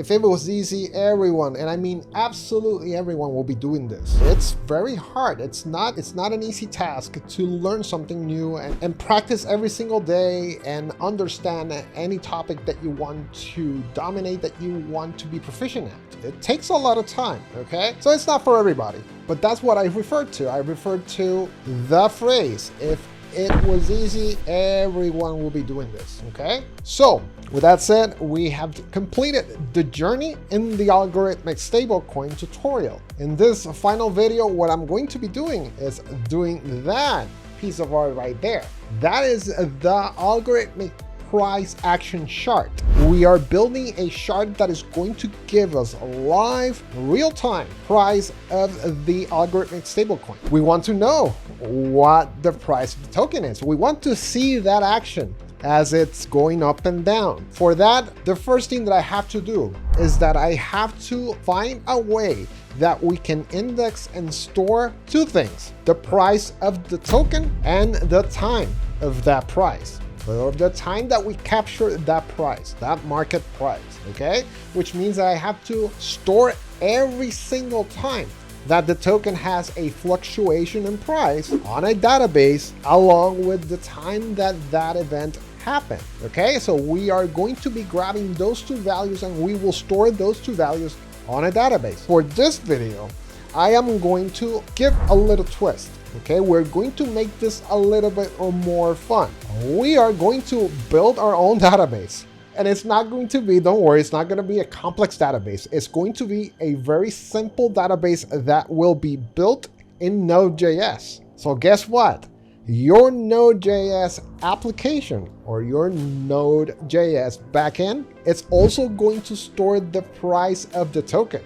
If it was easy, everyone, and I mean absolutely everyone, will be doing this. It's very hard. It's not an easy task to learn something new and practice every single day and understand any topic that you want to dominate, that you want to be proficient at. It takes a lot of time, okay? So it's not for everybody, but that's what I referred to. I referred to the phrase, if it was easy, everyone will be doing this, okay? So with that said, we have completed the journey in the algorithmic stablecoin tutorial. In this final video, what I'm going to be doing is doing that piece of art right there. That is the algorithmic price action chart. We are building a chart that is going to give us a live, real-time price of the algorithmic stablecoin. We want to know what the price of the token is. We want to see that action as it's going up and down. For that, the first thing that I have to do is that I have to find a way that we can index and store two things: the price of the token and the time of that price. Or the time that we capture that price, that market price, okay? Which means that I have to store every single time that the token has a fluctuation in price on a database, along with the time that that event happened, okay? So we are going to be grabbing those two values and we will store those two values on a database. For this video, I am going to give a little twist. Okay, we're going to make this a little bit more fun. We are going to build our own database. And it's not going to be, don't worry, it's not going to be a complex database. It's going to be a very simple database that will be built in Node.js. So guess what? Your Node.js application or your Node.js backend, it's also going to store the price of the token.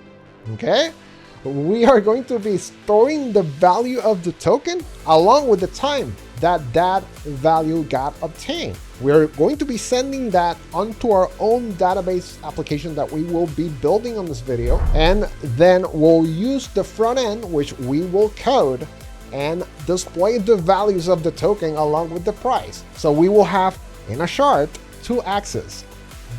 Okay? We are going to be storing the value of the token along with the time that that value got obtained. We're going to be sending that onto our own database application that we will be building on this video. And then we'll use the front end, which we will code and display the values of the token along with the price. So we will have in a chart two axes.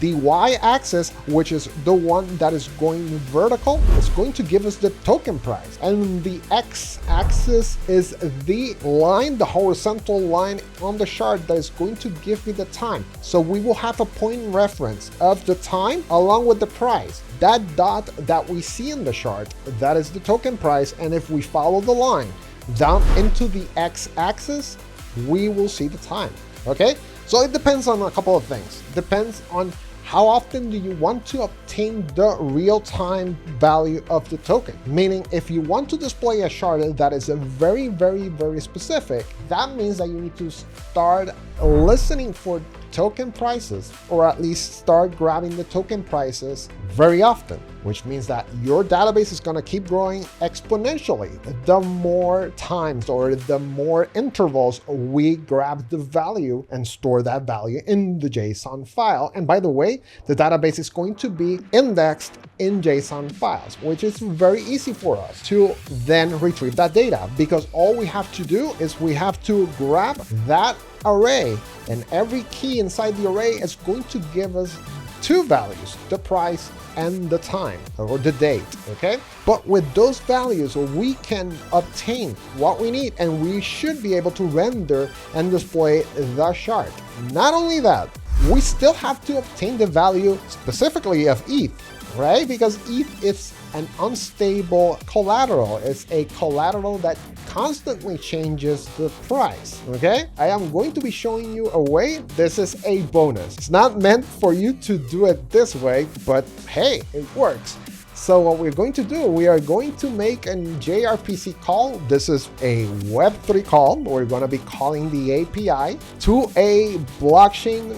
The y-axis, which is the one that is going vertical, is going to give us the token price. And the x-axis is the line, the horizontal line on the chart that is going to give me the time. So we will have a point reference of the time along with the price. That dot that we see in the chart, that is the token price. And if we follow the line down into the x-axis, we will see the time, okay? So it depends on a couple of things. Depends on how often do you want to obtain the real-time value of the token. Meaning, if you want to display a chart that is very, very, very specific, that means that you need to start listening for token prices, or at least start grabbing the token prices very often, which means that your database is going to keep growing exponentially the more times or the more intervals we grab the value and store that value in the JSON file. And by the way, the database is going to be indexed in JSON files, which is very easy for us to then retrieve that data, because all we have to do is we have to grab that array, and every key inside the array is going to give us two values: the price and the time, or the date, okay? But with those values, we can obtain what we need, and we should be able to render and display the chart. Not only that, we still have to obtain the value specifically of ETH, right? Because ETH is an unstable collateral. It's a collateral that constantly changes the price, okay? I am going to be showing you a way. This is a bonus. It's not meant for you to do it this way, but hey, it works. So what we're going to do, we are going to make a gRPC call. This is a Web3 call. We're going to be calling the API to a blockchain,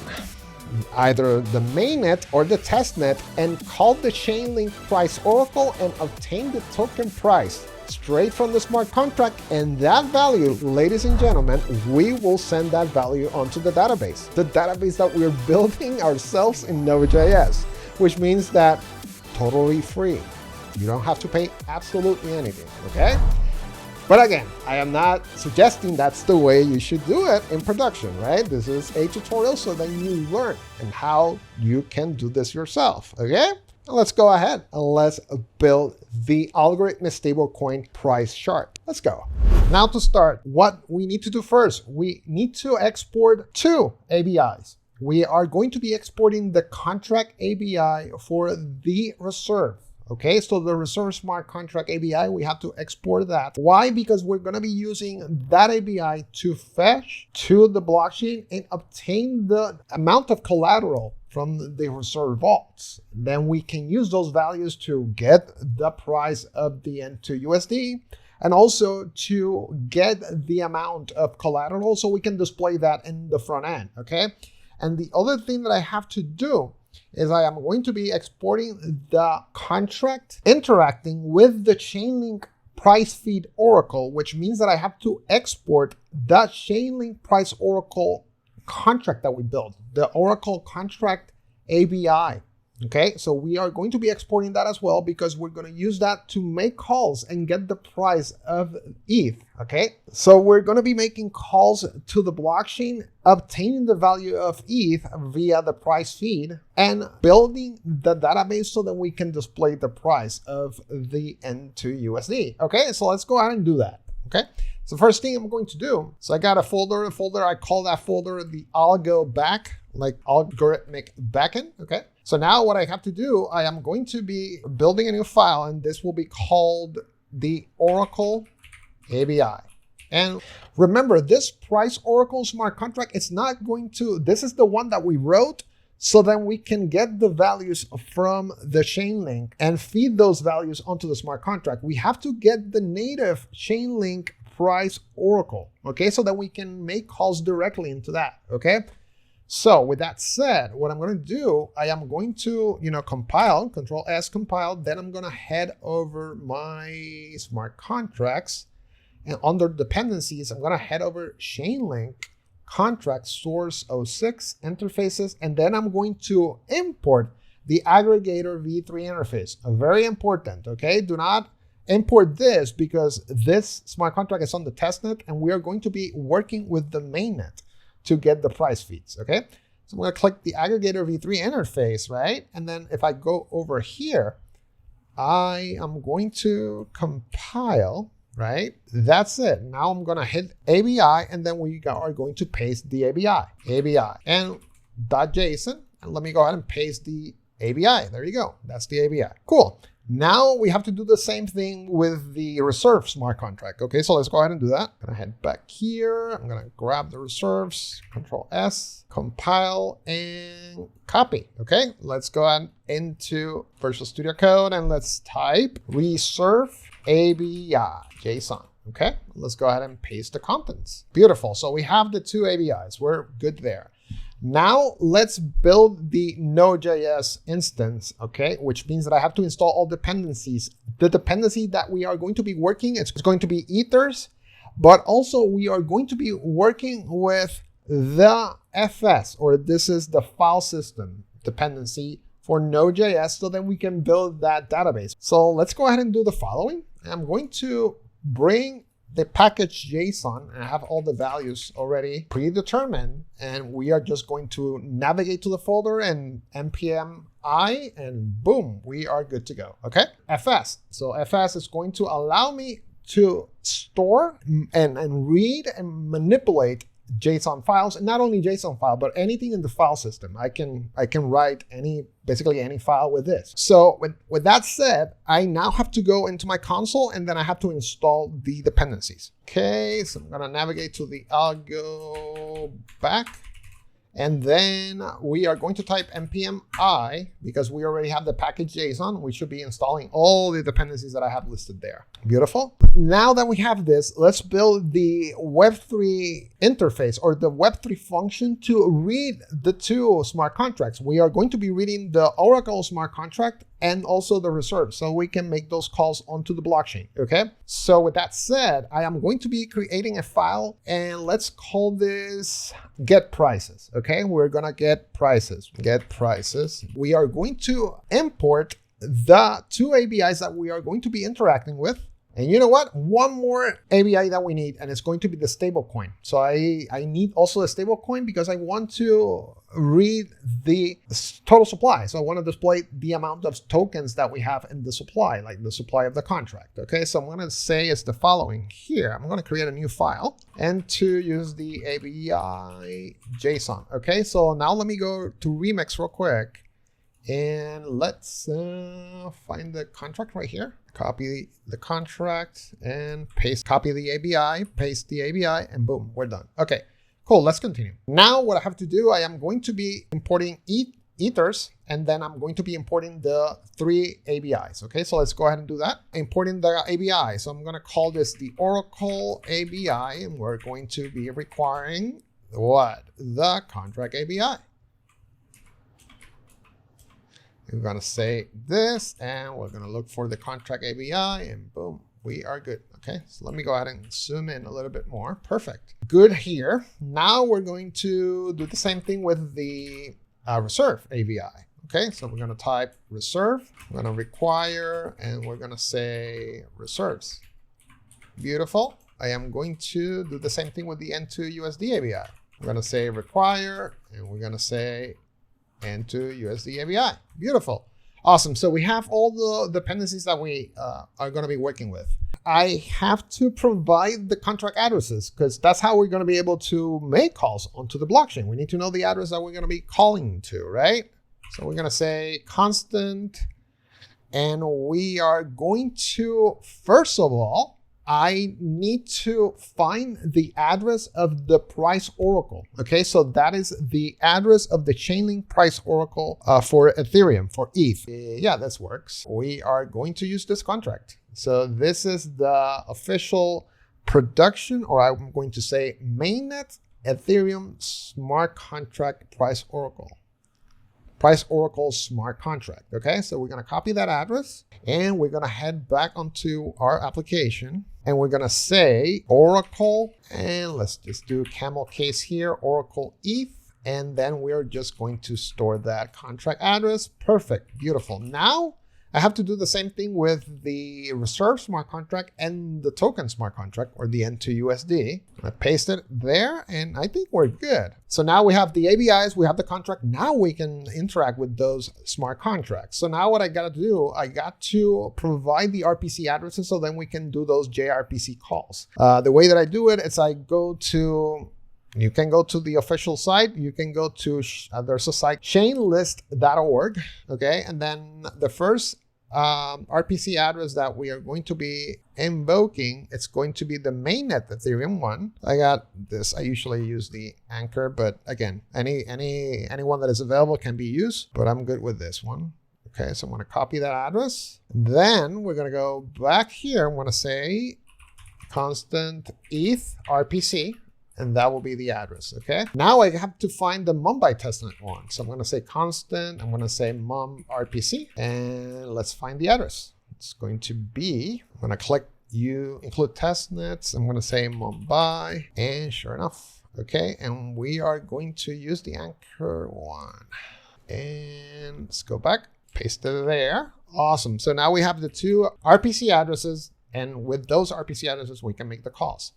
either the mainnet or the testnet, and call the Chainlink price oracle and obtain the token price straight from the smart contract. And that value, ladies and gentlemen, we will send that value onto the database that we're building ourselves in Node.js, which means that totally free. You don't have to pay absolutely anything, okay? But again, I am not suggesting that's the way you should do it in production, right? This is a tutorial so that you learn and how you can do this yourself, okay? Let's go ahead and let's build the algorithmic stablecoin price chart. Let's go. Now to start, what we need to do first, we need to export two ABIs. We are going to be exporting the contract ABI for the reserve. Okay, so the reserve smart contract ABI, we have to export that. Why? Because we're going to be using that ABI to fetch to the blockchain and obtain the amount of collateral from the reserve vaults. Then we can use those values to get the price of the N2 USD and also to get the amount of collateral so we can display that in the front end. Okay, and the other thing that I have to do is I am going to be exporting the contract interacting with the Chainlink price feed oracle, which means that I have to export the Chainlink price oracle contract that we built, the oracle contract ABI. Okay, so we are going to be exporting that as well because we're going to use that to make calls and get the price of ETH. Okay, so we're going to be making calls to the blockchain, obtaining the value of ETH via the price feed and building the database so that we can display the price of the N2 USD. Okay, so let's go ahead and do that. Okay, so first thing I'm going to do, so I got a folder, I call that folder the algo back, like algorithmic backend. Okay, so now what I have to do, I am going to be building a new file, and this will be called the Oracle ABI. And remember, this price Oracle smart contract, it's not going to, this is the one that we wrote so then we can get the values from the Chainlink and feed those values onto the smart contract. We have to get the native Chainlink price Oracle, okay, so that we can make calls directly into that, okay? So with that said, what I'm going to do, I am going to, compile, Control S compile, then I'm going to head over my smart contracts, and under dependencies, I'm going to head over Chainlink contract source 06 interfaces, and then I'm going to import the aggregator v3 interface. Very important, okay? Do not import this because this smart contract is on the testnet, and we are going to be working with the mainnet to get the price feeds, okay? So I'm going to click the aggregator v3 interface, right? And then if I go over here, I am going to compile, right? That's it. Now I'm going to hit ABI, and then we are going to paste the ABI, and .json, and let me go ahead and paste the ABI. There you go. That's the ABI. Cool. Now we have to do the same thing with the reserve smart contract. Okay, so let's go ahead and do that. I'm gonna head back here. I'm gonna grab the reserves, Control S, compile, and copy. Okay, let's go ahead into Visual Studio Code and let's type reserve ABI JSON. Okay, let's go ahead and paste the contents. Beautiful. So we have the two ABIs. We're good there. Now let's build the Node.js instance, okay, which means that I have to install all dependencies. The dependency that we are going to be working, it's going to be ethers, but also we are going to be working with the FS, or this is the file system dependency for Node.js, so then we can build that database. So let's go ahead and do the following. I'm going to bring the package JSON, and I have all the values already predetermined, and we are just going to navigate to the folder and npm I, and boom, we are good to go. Okay, FS. So FS is going to allow me to store and read and manipulate JSON files, and not only JSON file, but anything in the file system. I can write basically any file with this. So with that said, I now have to go into my console, and then I have to install the dependencies. Okay, so I'm gonna navigate to the algo back, and then we are going to type npm I, because we already have the package JSON. We should be installing all the dependencies that I have listed there. Beautiful. Now that we have this, let's build the Web3 interface, or the Web3 function, to read the two smart contracts. We are going to be reading the Oracle smart contract and also the reserve, so we can make those calls onto the blockchain, okay? So with that said, I am going to be creating a file, and let's call this get prices, okay? We're gonna get prices. We are going to import the two ABIs that we are going to be interacting with, And you know what? One more ABI that we need, and it's going to be the stablecoin. So I need also a stablecoin because I want to read the total supply. So I want to display the amount of tokens that we have in the supply, like the supply of the contract. Okay, so I'm going to say it's the following here. I'm going to create a new file and to use the ABI JSON. Okay, so now let me go to Remix real quick. And let's find the contract right here. Copy the contract and paste, copy the ABI, paste the ABI, and boom, we're done. Okay, cool, let's continue. Now what I have to do, I am going to be importing ethers, and then I'm going to be importing the 3 ABIs. Okay, so let's go ahead and do that. Importing the ABI. So I'm gonna call this the Oracle ABI, and we're going to be requiring what? The contract ABI. We're going to say this, and we're going to look for the contract ABI, and boom, we are good. Okay, so let me go ahead and zoom in a little bit more. Perfect. Good here. Now we're going to do the same thing with the reserve ABI. Okay, so we're going to type reserve. We're going to require, and we're going to say reserves. Beautiful. I am going to do the same thing with the N2 USD ABI. We're going to say require, and we're going to say N2 USD ABI. Beautiful. Awesome. So we have all the dependencies that we are going to be working with. I have to provide the contract addresses because that's how we're going to be able to make calls onto the blockchain. We need to know the address that we're going to be calling to, right? So we're going to say constant, and we are going to, first of all, I need to find the address of the price oracle. Okay, so that is the address of the Chainlink price oracle for Ethereum, for ETH. Yeah, this works. We are going to use this contract. So this is the official production, or I'm going to say mainnet Ethereum smart contract price oracle. Price Oracle smart contract. Okay, so we're going to copy that address and we're going to head back onto our application and we're going to say Oracle, and let's just do camel case here, Oracle ETH, and then we're just going to store that contract address. Perfect, beautiful. Now I have to do the same thing with the reserve smart contract and the token smart contract, or the N2 USD. I paste it there and I think we're good. So now we have the ABIs, we have the contract. Now we can interact with those smart contracts. So now what I got to do, I got to provide the RPC addresses so then we can do those JRPC calls. The way that I do it is I go to, you can go to the official site. You can go to, there's a site, chainlist.org, okay? And then the first RPC address that we are going to be invoking, it's going to be the mainnet Ethereum one. I got this. I usually use the Anchor, but again, anyone that is available can be used, but I'm good with this one. Okay, so I'm going to copy that address. Then we're going to go back here. I'm going to say constant ETH RPC. And that will be the address, okay? Now I have to find the Mumbai testnet one. So I'm gonna say constant, I'm gonna say mum RPC, and let's find the address. It's going to be, I'm gonna click you include testnets, I'm gonna say Mumbai, and sure enough, okay? And we are going to use the Anchor one. And let's go back, paste it there. Awesome, so now we have the 2 RPC addresses, and with those RPC addresses, we can make the calls.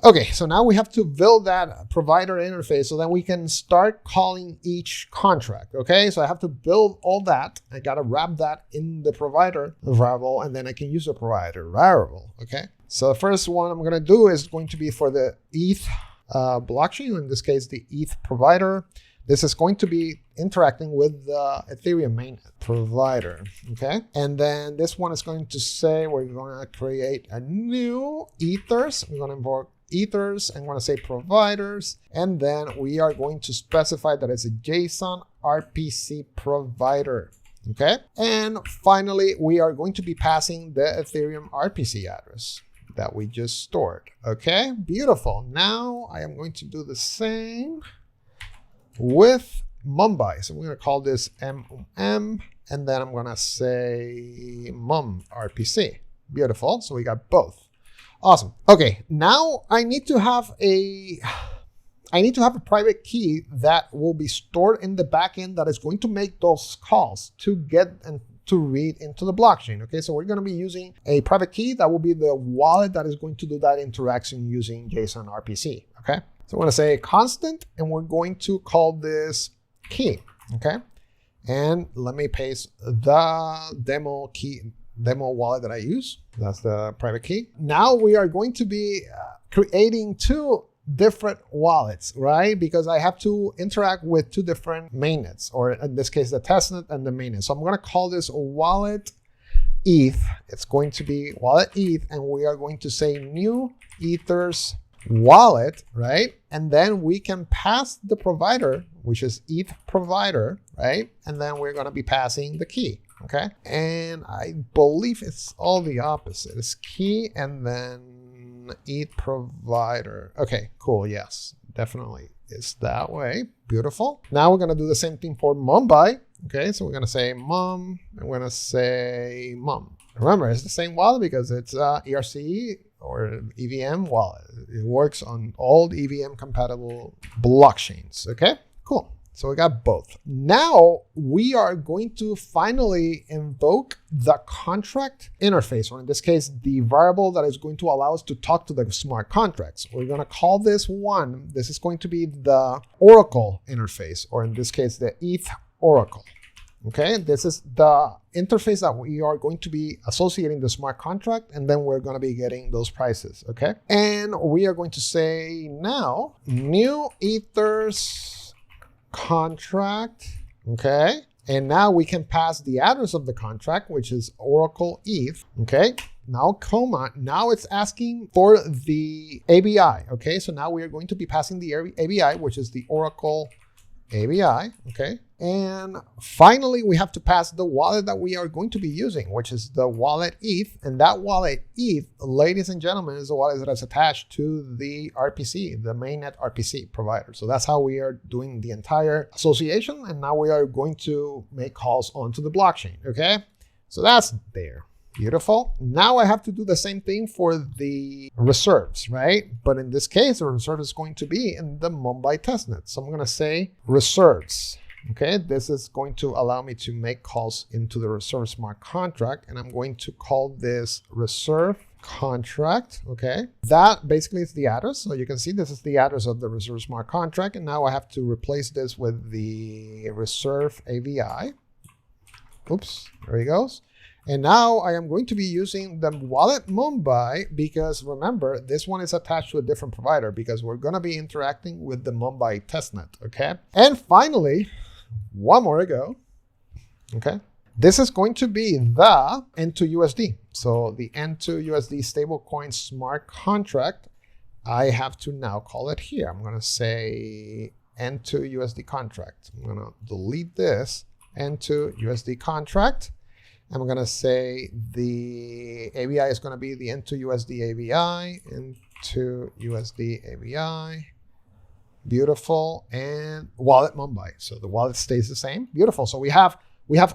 Okay, so now we have to build that provider interface so then we can start calling each contract, okay? So I have to build all that. I gotta wrap that in the provider variable, and then I can use the provider variable, okay? So the first one I'm gonna do is going to be for the ETH blockchain, in this case, the ETH provider. This is going to be interacting with the Ethereum main provider, okay? And then this one is going to say we're gonna create a new ethers. We're gonna invoke ethers, and want to say providers, and then we are going to specify that it's a JSON RPC provider, okay? And finally, we are going to be passing the Ethereum RPC address that we just stored, okay? Beautiful. Now I am going to do the same with Mumbai. So we're going to call this MUM, and then I'm going to say mum RPC. Beautiful. So we got both. Awesome. Okay, now I need to have a private key that will be stored in the backend that is going to make those calls to get and to read into the blockchain. Okay, so we're going to be using a private key that will be the wallet that is going to do that interaction using JSON RPC. Okay, so I'm going to say constant, and we're going to call this key. Okay, and let me paste the demo wallet that I use. That's the private key. Now we are going to be creating two different wallets, right? Because I have to interact with two different mainnets, or in this case, the testnet and the mainnet. So I'm going to call this wallet ETH. It's going to be wallet ETH, and we are going to say new ethers wallet, right? And then we can pass the provider, which is ETH provider, right? And then we're going to be passing the key. Okay. And I believe it's all the opposite. It's key and then ETH provider. Okay, cool. Yes, definitely. It's that way. Beautiful. Now we're going to do the same thing for Mumbai. Okay, so we're going to say mum, and we're going to say mum. Remember, it's the same wallet because it's ERC or EVM wallet. It works on all the EVM compatible blockchains. Okay, cool. So we got both. Now we are going to finally invoke the contract interface, or in this case, the variable that is going to allow us to talk to the smart contracts. We're going to call this one. This is going to be the Oracle interface, or in this case, the ETH Oracle. Okay, this is the interface that we are going to be associating the smart contract, and then we're going to be getting those prices. Okay, and we are going to say now new ethers contract. Okay, and now we can pass the address of the contract, which is Oracle ETH. Okay, now comma, now it's asking for the ABI. Okay, so now we are going to be passing the ABI, which is the Oracle ABI. Okay, and finally we have to pass the wallet that we are going to be using, which is the wallet ETH. And that wallet ETH, ladies and gentlemen, is the wallet that is attached to the RPC, the mainnet RPC provider. So that's how we are doing the entire association, and now we are going to make calls onto the blockchain. Okay, so that's there. Beautiful. Now I have to do the same thing for the reserves, right? But in this case, the reserve is going to be in the Mumbai testnet. So I'm going to say reserves. Okay, this is going to allow me to make calls into the reserve smart contract, and I'm going to call this reserve contract. Okay, that basically is the address. So you can see this is the address of the reserve smart contract, and now I have to replace this with the reserve ABI. Oops, there he goes. And now I am going to be using the wallet Mumbai because remember, this one is attached to a different provider because we're going to be interacting with the Mumbai testnet. Okay. And finally, one more to go. Okay. This is going to be the N2USD. So the N2USD stablecoin smart contract, I have to now call it here. I'm going to say N2USD contract. I'm going to delete this N2USD contract. I'm going to say the ABI is going to be the N2USD ABI, N2USD ABI. Beautiful. And wallet Mumbai. So the wallet stays the same. Beautiful. So we have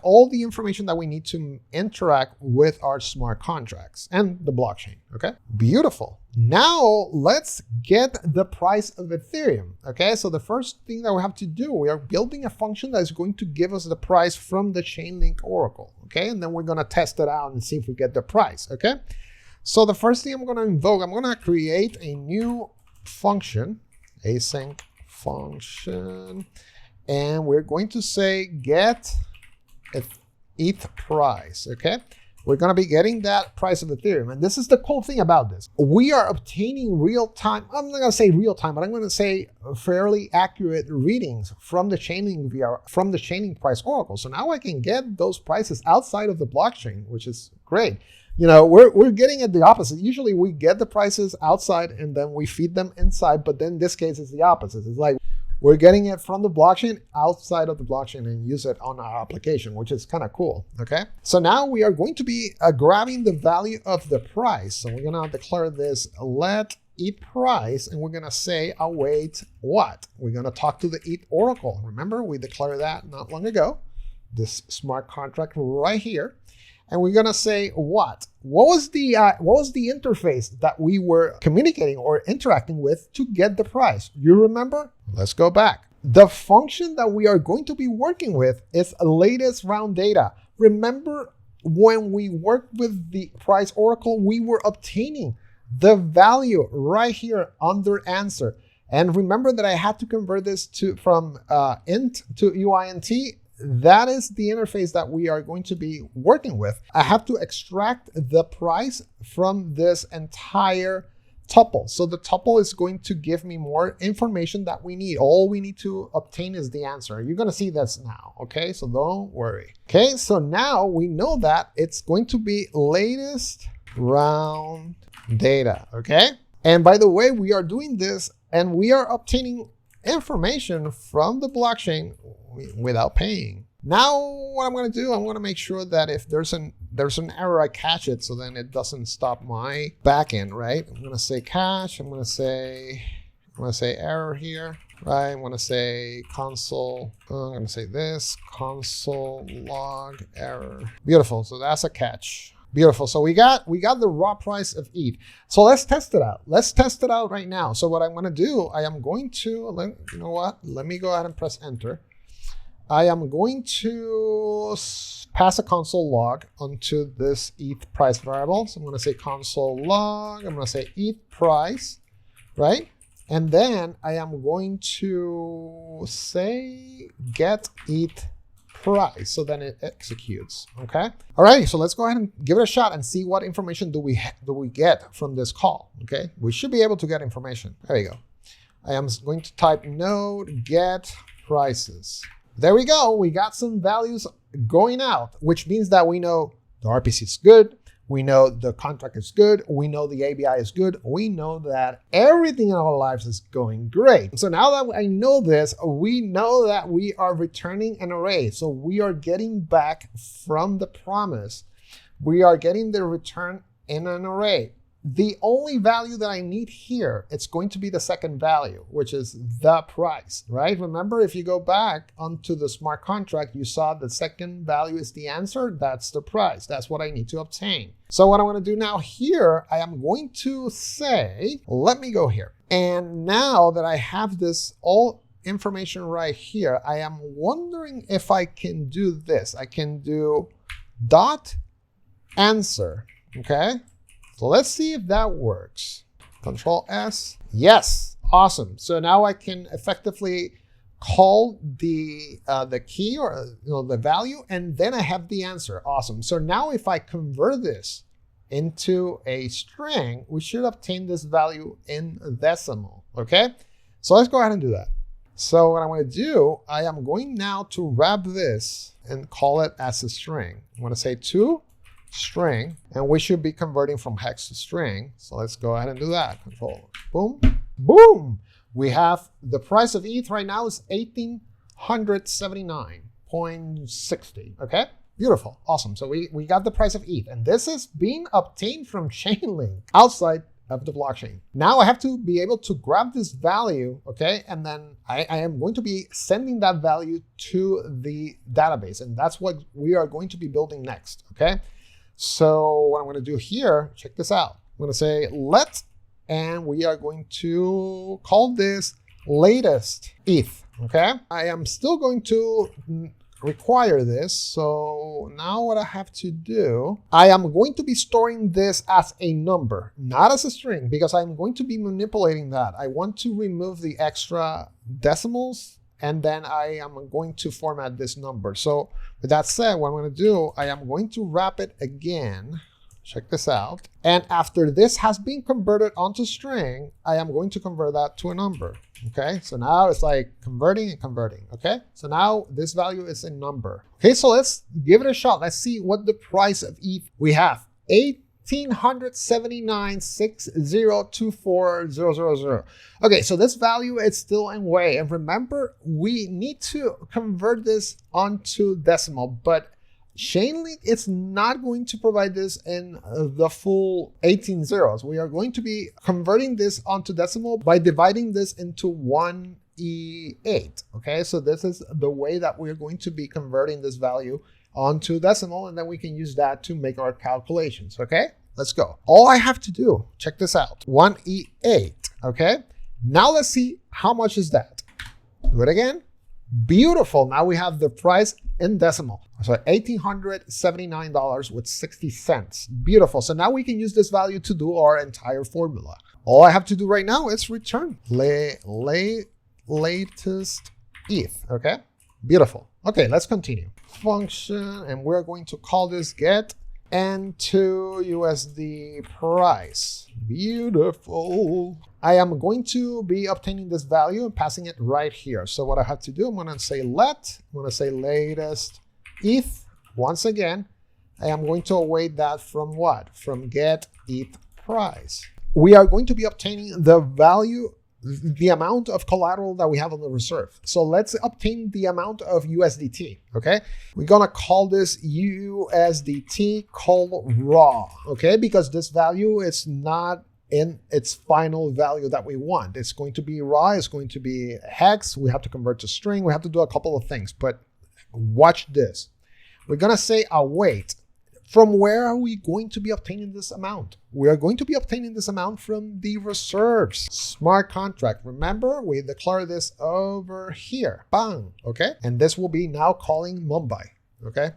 all the information that we need to interact with our smart contracts and the blockchain. Okay. Beautiful. Now let's get the price of Ethereum. Okay. So the first thing that we have to do, we are building a function that is going to give us the price from the Chainlink Oracle. Okay. And then we're going to test it out and see if we get the price. Okay. So the first thing I'm going to invoke, I'm going to create a new function, async function, and we're going to say get ETH price. Okay, we're going to be getting that price of Ethereum, and this is the cool thing about this. We are obtaining real-time, I'm not going to say real-time, but I'm going to say fairly accurate readings from the Chainlink price Oracle. So now I can get those prices outside of the blockchain, which is great. You know, we're getting it the opposite. Usually we get the prices outside and then we feed them inside, but then in this case it's the opposite. It's like we're getting it from the blockchain outside of the blockchain and use it on our application, which is kind of cool. Okay, so now we are going to be grabbing the value of the price. So we're going to declare this let ETH price, and we're going to say await what? We're going to talk to the ETH Oracle. Remember, we declared that not long ago, this smart contract right here. And we're going to say what? What was the interface that we were communicating or interacting with to get the price? You remember? Let's go back. The function that we are going to be working with is latest round data. remember when we worked with the price oracle, we were obtaining the value right here under answer. And remember that I had to convert this from int to UINT. That is the interface that we are going to be working with. I have to extract the price from this entire tuple. So the tuple is going to give me more information that we need. All we need to obtain is the answer. You're going to see this now, okay? So don't worry. Okay, so now we know that it's going to be latest round data, okay? And by the way, we are doing this and we are obtaining information from the blockchain without paying. Now what I'm going to do, I'm going to make sure that if there's an error, I catch it, so then it doesn't stop my backend, right? I'm going to say catch. I'm going to say error here, right? I'm going to say console. I'm going to say this console log error. Beautiful. So that's a catch. Beautiful. So we got the raw price of ETH. So let's test it out. Let's test it out right now. So what I'm going to do, I am going to, you know what? Let me go ahead and press enter. I am going to pass a console log onto this ETH price variable. So I'm going to say console log. I'm going to say ETH price, right? And then I am going to say get ETH price. So then it executes. Okay. All right. So let's go ahead and give it a shot and see what information do we get from this call. Okay. We should be able to get information. There you go. I am going to type node get prices. There we go. We got some values going out, which means that we know the RPC is good. We know the contract is good. We know the ABI is good. We know that everything in our lives is going great. So now that I know this, we know that we are returning an array. So we are getting back from the promise. We are getting the return in an array. The only value that I need here, it's going to be the second value, which is the price, right? Remember, if you go back onto the smart contract, you saw the second value is the answer. That's the price. That's what I need to obtain. So what I'm going to do now here, I am going to say, let me go here. And now that I have this all information right here, I am wondering if I can do this. I can do dot answer, okay? So let's see if that works. Control S. Yes, awesome. So now I can effectively call the key or the value, and then I have the answer. Awesome. So now if I convert this into a string, we should obtain this value in decimal. Okay. So let's go ahead and do that. So what I'm going to do, I am going now to wrap this and call it as a string. I'm going to say to string, and we should be converting from hex to string. So let's go ahead and do that. Control, boom, boom. We have the price of ETH right now is 1,879.60. Okay, beautiful, awesome. So we got the price of ETH, and this is being obtained from Chainlink outside of the blockchain. Now I have to be able to grab this value, okay, and then I am going to be sending that value to the database, and that's what we are going to be building next, okay? So what I'm going to do here, check this out. I'm going to say let, and we are going to call this latest ETH, okay? I am still going to require this. So now what I have to do, I am going to be storing this as a number, not as a string, because I'm going to be manipulating that. I want to remove the extra decimals, and then I am going to format this number. So with that said, what I'm going to do, I am going to wrap it again. Check this out. And after this has been converted onto string, I am going to convert that to a number. Okay, so now it's like converting and converting. Okay, so now this value is a number. Okay, so let's give it a shot. Let's see what the price of ETH we have. 1,879,6024,000. Okay, so this value is still in way. And remember, we need to convert this onto decimal, but Chainlink is not going to provide this in the full 18 zeros. We are going to be converting this onto decimal by dividing this into 1E8. Okay, so this is the way that we're going to be converting this value onto decimal, and then we can use that to make our calculations. Okay, let's go. All I have to do, check this out, 1E8. Okay, now let's see how much is that. Do it again. Beautiful. Now we have the price in decimal. So $1,879 with 60 cents. Beautiful. So now we can use this value to do our entire formula. All I have to do right now is return latest ETH. Okay. Beautiful. Okay, let's continue. Function, and we're going to call this get N2 USD price. Beautiful. I am going to be obtaining this value and passing it right here. So what I have to do, I'm going to say I'm going to say latest ETH. Once again, I am going to await that from what? From get ETH price. We are going to be obtaining the value, the amount of collateral that we have on the reserve. So let's obtain the amount of USDT, okay? We're gonna call this USDT call raw, okay? Because this value is not in its final value that we want. It's going to be raw, it's going to be hex, we have to convert to string, we have to do a couple of things, but watch this. We're gonna say await. From where are we going to be obtaining this amount? We are going to be obtaining this amount from the reserves smart contract. Remember, we declare this over here. Bang, okay? And this will be now calling Mumbai, okay?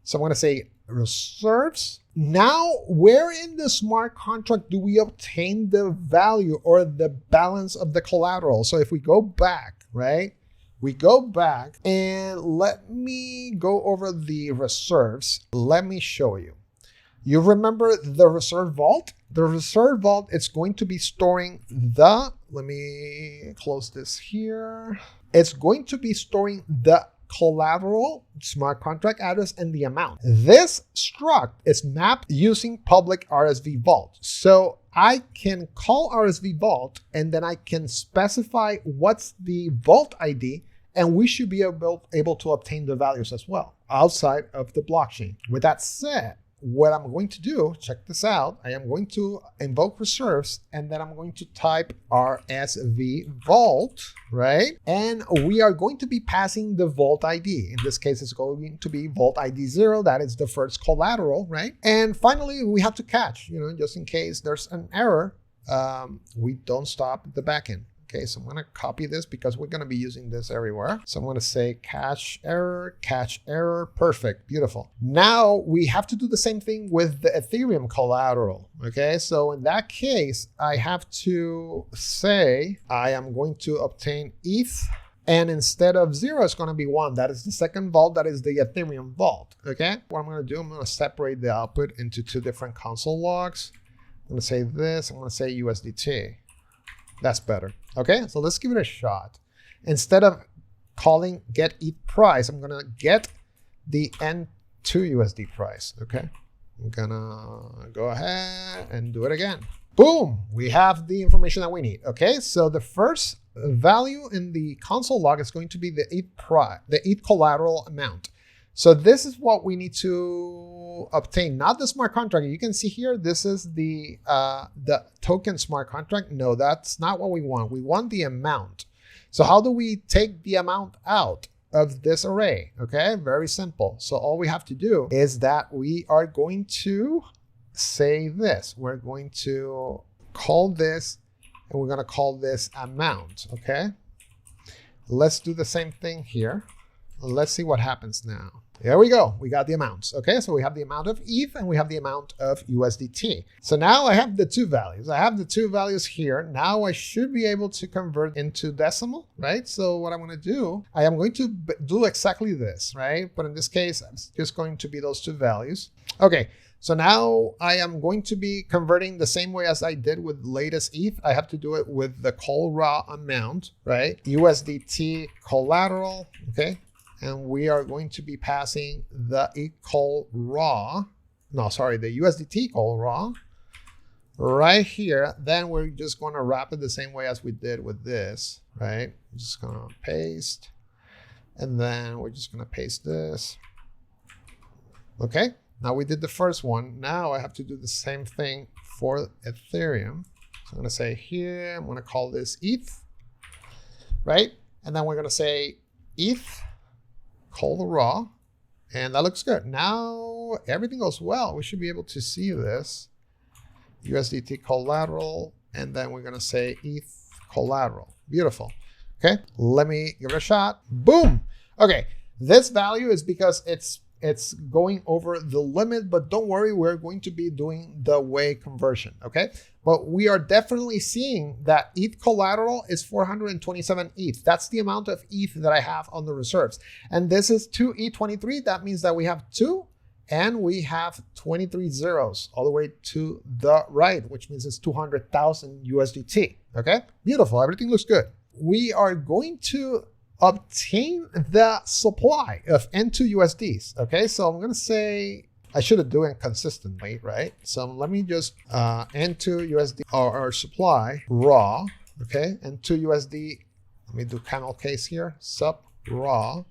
So I'm going to say reserves. Now, where in the smart contract do we obtain the value or the balance of the collateral? So if we go back, right? We go back and let me go over the reserves. Let me show you. You remember the reserve vault? The reserve vault is going to be storing the, let me close this here. It's going to be storing the collateral, smart contract address, and the amount. This struct is mapped using public RSV vault. So I can call RSV vault and then I can specify what's the vault ID, and we should be able to obtain the values as well outside of the blockchain. With that said, what I'm going to do, check this out. I am going to invoke reserves and then I'm going to type RSV vault, right? And we are going to be passing the vault ID. In this case, it's going to be vault ID 0. That is the first collateral, right? And finally, we have to catch, just in case there's an error, we don't stop the backend. Okay, so I'm going to copy this because we're going to be using this everywhere. So I'm going to say catch error, perfect, beautiful. Now we have to do the same thing with the Ethereum collateral. Okay, so in that case, I have to say I am going to obtain ETH, and instead of 0, it's going to be 1. That is the second vault, that is the Ethereum vault. Okay, what I'm going to do, I'm going to separate the output into 2 different console logs. I'm going to say this, I'm going to say USDT. That's better. Okay, so let's give it a shot. Instead of calling get ETH price, I'm gonna get the N2 USD price. Okay, I'm gonna go ahead and do it again. Boom, we have the information that we need. Okay, so the first value in the console log is going to be the ETH collateral amount. So this is what we need to obtain, not the smart contract. You can see here, this is the token smart contract. No, that's not what we want. We want the amount. So how do we take the amount out of this array? Okay, very simple. So all we have to do is that we are going to say this. We're going to call this, and we're going to call this amount. Okay, let's do the same thing here. Let's see what happens now. There we go. We got the amounts. Okay, so we have the amount of ETH and we have the amount of USDT. So now I have the 2 values. I have the 2 values here. Now I should be able to convert into decimal, right? So what I'm going to do, I am going to do exactly this, right? But in this case, it's just going to be those 2 values. Okay, so now I am going to be converting the same way as I did with latest ETH. I have to do it with the call raw amount, right? USDT collateral, okay? And we are going to be passing the the USDT call raw right here. Then we're just going to wrap it the same way as we did with this, right? I'm just going to paste, and then we're just going to paste this. Okay, now we did the first one. Now I have to do the same thing for Ethereum. So I'm going to say here, I'm going to call this ETH, right? And then we're going to say ETH call the raw, and that looks good. Now everything goes well. We should be able to see this USDT collateral, and then we're going to say ETH collateral. Beautiful. Okay, let me give it a shot. Boom. Okay, this value is because it's going over the limit, but don't worry, we're going to be doing the way conversion, okay? But we are definitely seeing that ETH collateral is 427 ETH. That's the amount of ETH that I have on the reserves. And this is 2 E23. That means that we have 2 and we have 23 zeros all the way to the right, which means it's 200,000 USDT, okay? Beautiful, everything looks good. We are going to obtain the supply of N2 USDs. Okay, so I'm gonna say I should have done it consistently, right? So let me just N2 USD or supply raw. Okay, N2 USD. Let me do camel case here. Sup raw.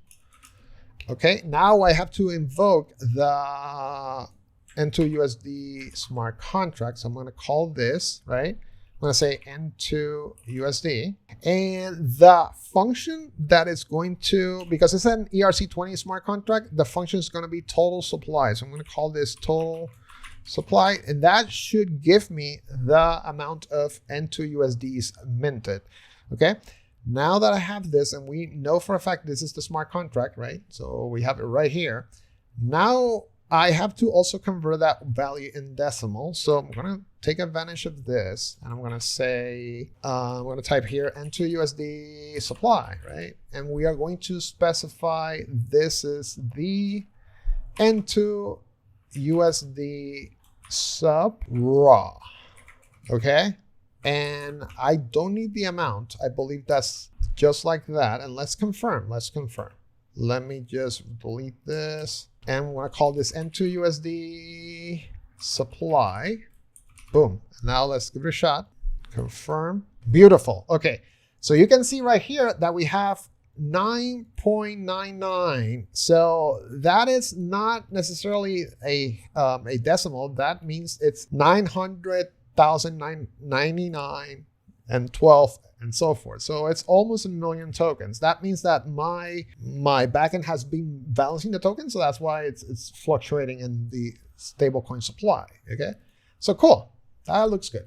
Okay, now I have to invoke the N2 USD smart contract. So I'm gonna call this, right? I'm going to say N2 USD, and the function that is going to, because it's an ERC20 smart contract, the function is going to be total supply. So I'm going to call this total supply, and that should give me the amount of N2 USDs minted. Okay. Now that I have this, and we know for a fact this is the smart contract, right? So we have it right here. Now I have to also convert that value in decimal. So I'm going to take advantage of this, and I'm going to say, I'm going to type here N2 USD supply, right? And we are going to specify this is the N2 USD sub raw, okay? And I don't need the amount. I believe that's just like that. And let's confirm. Let me just delete this. And we're going to call this N2 USD supply. Boom. Now let's give it a shot. Confirm. Beautiful. Okay. So you can see right here that we have 9.99. So that is not necessarily a decimal. That means it's 900,999 and 12 and so forth. So it's almost 1 million tokens. That means that my backend has been balancing the tokens, so that's why it's fluctuating in the stablecoin supply. Okay, so cool. That looks good.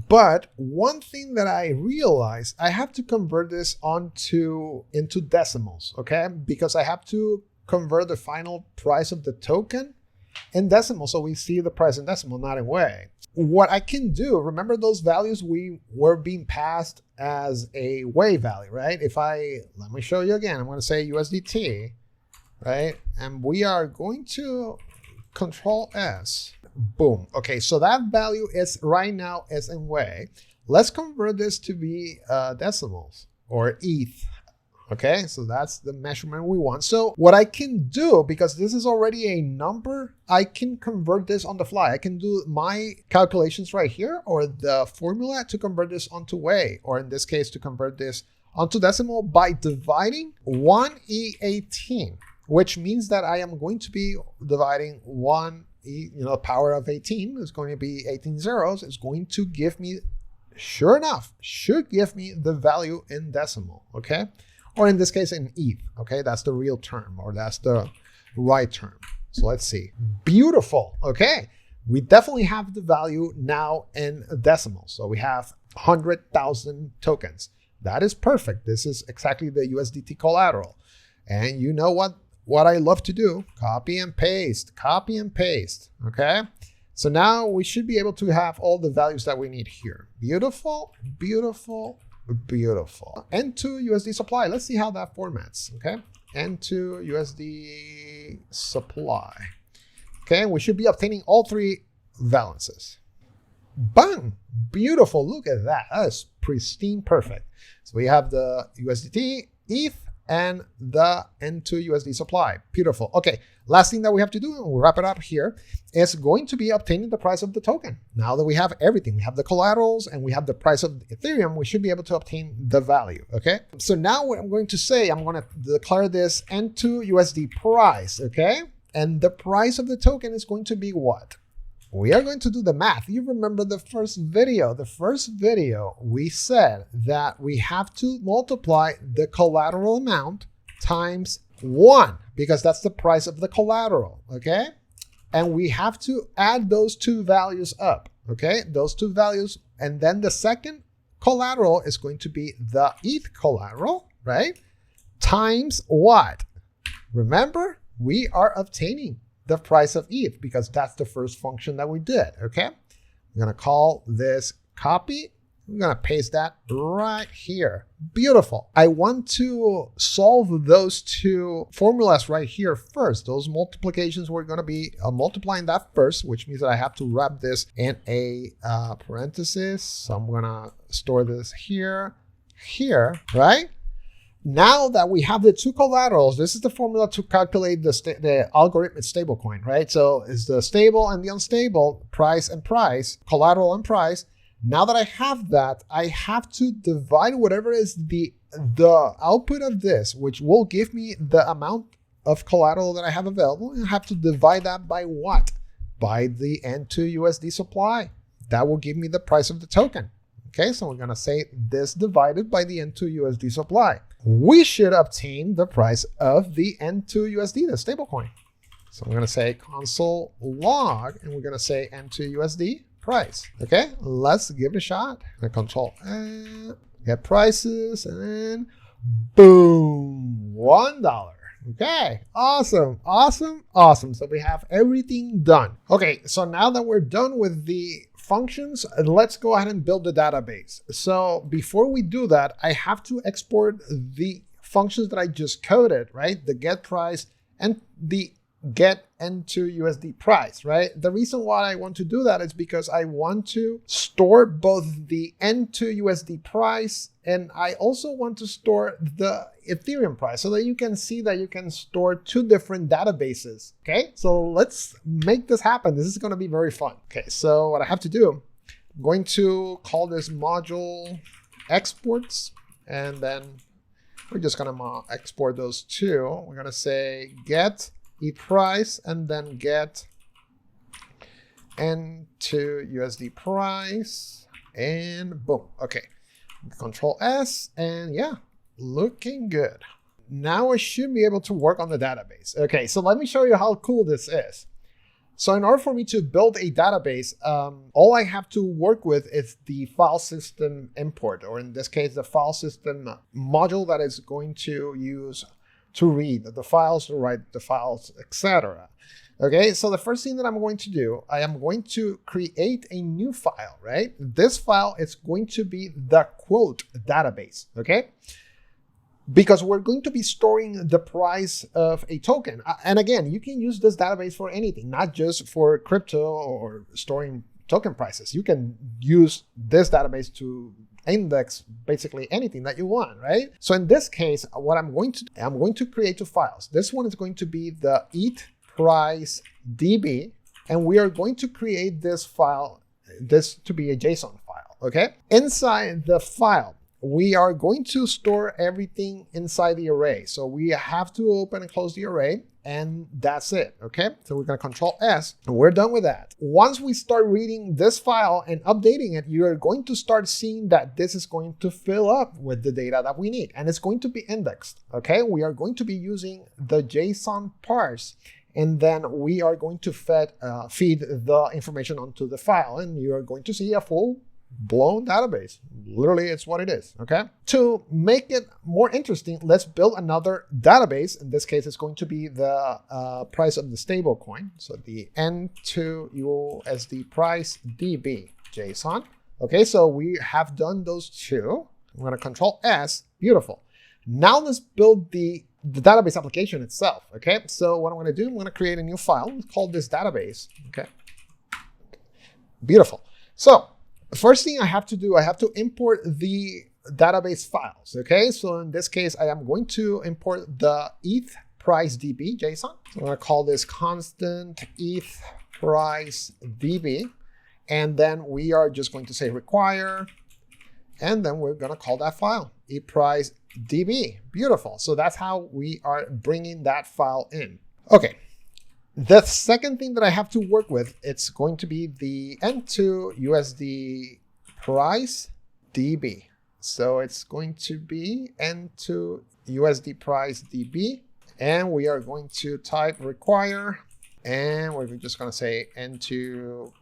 But one thing that I realized, I have to convert this into decimals. Okay, because I have to convert the final price of the token in decimal, so we see the price in decimal, not in way. What I can do, remember those values we were being passed as a way value, right? Let me show you again. I'm going to say USDT, right? And we are going to Control S. Boom. Okay, so that value is right now is in way. Let's convert this to be decimals or ETH. Okay, so that's the measurement we want. So what I can do, because this is already a number, I can convert this on the fly. I can do my calculations right here, or the formula to convert this onto way, or in this case, to convert this onto decimal by dividing 1e18, which means that I am going to be dividing 1e, power of 18 is going to be 18 zeros. It's going to give me, sure enough, should give me the value in decimal, okay? Or in this case, in ETH, okay? That's the real term, or that's the right term. So let's see. Beautiful, okay? We definitely have the value now in decimal. So we have 100,000 tokens. That is perfect. This is exactly the USDT collateral. And you know what I love to do? Copy and paste, okay? So now we should be able to have all the values that we need here. Beautiful, beautiful, beautiful. N2 USD supply. Let's see how that formats. Okay. N2 USD supply. Okay. We should be obtaining all three balances. Bang. Beautiful. Look at that. That is pristine. Perfect. So we have the USDT, ETH, and the N2 USD supply. Beautiful. Okay. Last thing that we have to do, and we'll wrap it up here, is going to be obtaining the price of the token. Now that we have everything, we have the collaterals and we have the price of Ethereum, we should be able to obtain the value, okay? So now what I'm going to say, I'm going to declare this N2 USD price, okay? And the price of the token is going to be what? We are going to do the math. You remember the first video. We said that we have to multiply the collateral amount times 1, because that's the price of the collateral, okay? And we have to add those two values up, okay? Those two values, and then the second collateral is going to be the ETH collateral, right? Times what? Remember, we are obtaining the price of ETH because that's the first function that we did, okay? I'm gonna call this copy. I'm gonna paste that right here. Beautiful. I want to solve those two formulas right here first. Those multiplications, we're gonna be multiplying that first, which means that I have to wrap this in a parenthesis. So I'm gonna store this here, right? Now that we have the two collaterals, this is the formula to calculate the algorithmic stablecoin, right? So it's the stable and the unstable, price and price, collateral and price. Now that I have that, I have to divide whatever is the output of this, which will give me the amount of collateral that I have available, and I have to divide that by what? By the N2 USD supply. That will give me the price of the token. Okay, so we're gonna say this divided by the N2 USD supply. We should obtain the price of the N2 USD, the stablecoin. So I'm gonna say console log, and we're gonna say N2 USD price. Okay, let's give it a shot. Control get prices, and then boom, $1. Okay, awesome, awesome, awesome. So we have everything done. Okay, so now that we're done with the functions, let's go ahead and build the database. So before we do that, I have to export the functions that I just coded, right? The get price and the get N2 USD price, right? The reason why I want to do that is because I want to store both the N2 USD price, and I also want to store the Ethereum price so that you can see that you can store two different databases. Okay, so let's make this happen. This is going to be very fun. Okay, so what I have to do, I'm going to call this module exports, and then we're just going to export those two. We're going to say get ETH price, and then get N2 USD price, and boom. Okay, Control S, and yeah, looking good. Now I should be able to work on the database. Okay, so let me show you how cool this is. So in order for me to build a database, all I have to work with is the file system import, or in this case, the file system module that is going to use to read the files, to write the files, etc. Okay, so the first thing that I'm going to do, I am going to create a new file, right? This file is going to be the quote database, okay? Because we're going to be storing the price of a token. And again, you can use this database for anything, not just for crypto or storing token prices. You can use this database to index basically anything that you want, right? So in this case, what I'm going to create two files. This one is going to be the ETH price DB, and we are going to create this file, this to be a JSON file, okay? Inside the file, we are going to store everything inside the array. So we have to open and close the array, and that's it, okay? So we're gonna Control S, and we're done with that. Once we start reading this file and updating it, you're going to start seeing that this is going to fill up with the data that we need, and it's going to be indexed, okay? We are going to be using the JSON parse, and then we are going to feed the information onto the file, and you are going to see a full-blown database. Literally, it's what it is, okay? To make it more interesting, let's build another database. In this case, it's going to be the price of the stable coin. So the N2 USD price DB JSON. Okay, so we have done those two. I'm gonna Control S, beautiful. Now let's build the database application itself, okay? So what I'm gonna do, I'm gonna create a new file. Let's call this database, okay? Beautiful. So the first thing I have to do, I have to import the database files, okay? So in this case, I am going to import the ETH price DB JSON. So I'm gonna call this constant ETH price DB. And then we are just going to say require, and then we're gonna call that file, ETH price DB. Beautiful. So that's how we are bringing that file in. Okay. The second thing that I have to work with, it's going to be the N2 USD price DB. So it's going to be N2 USD price DB, and we are going to type require, and we're just going to say N2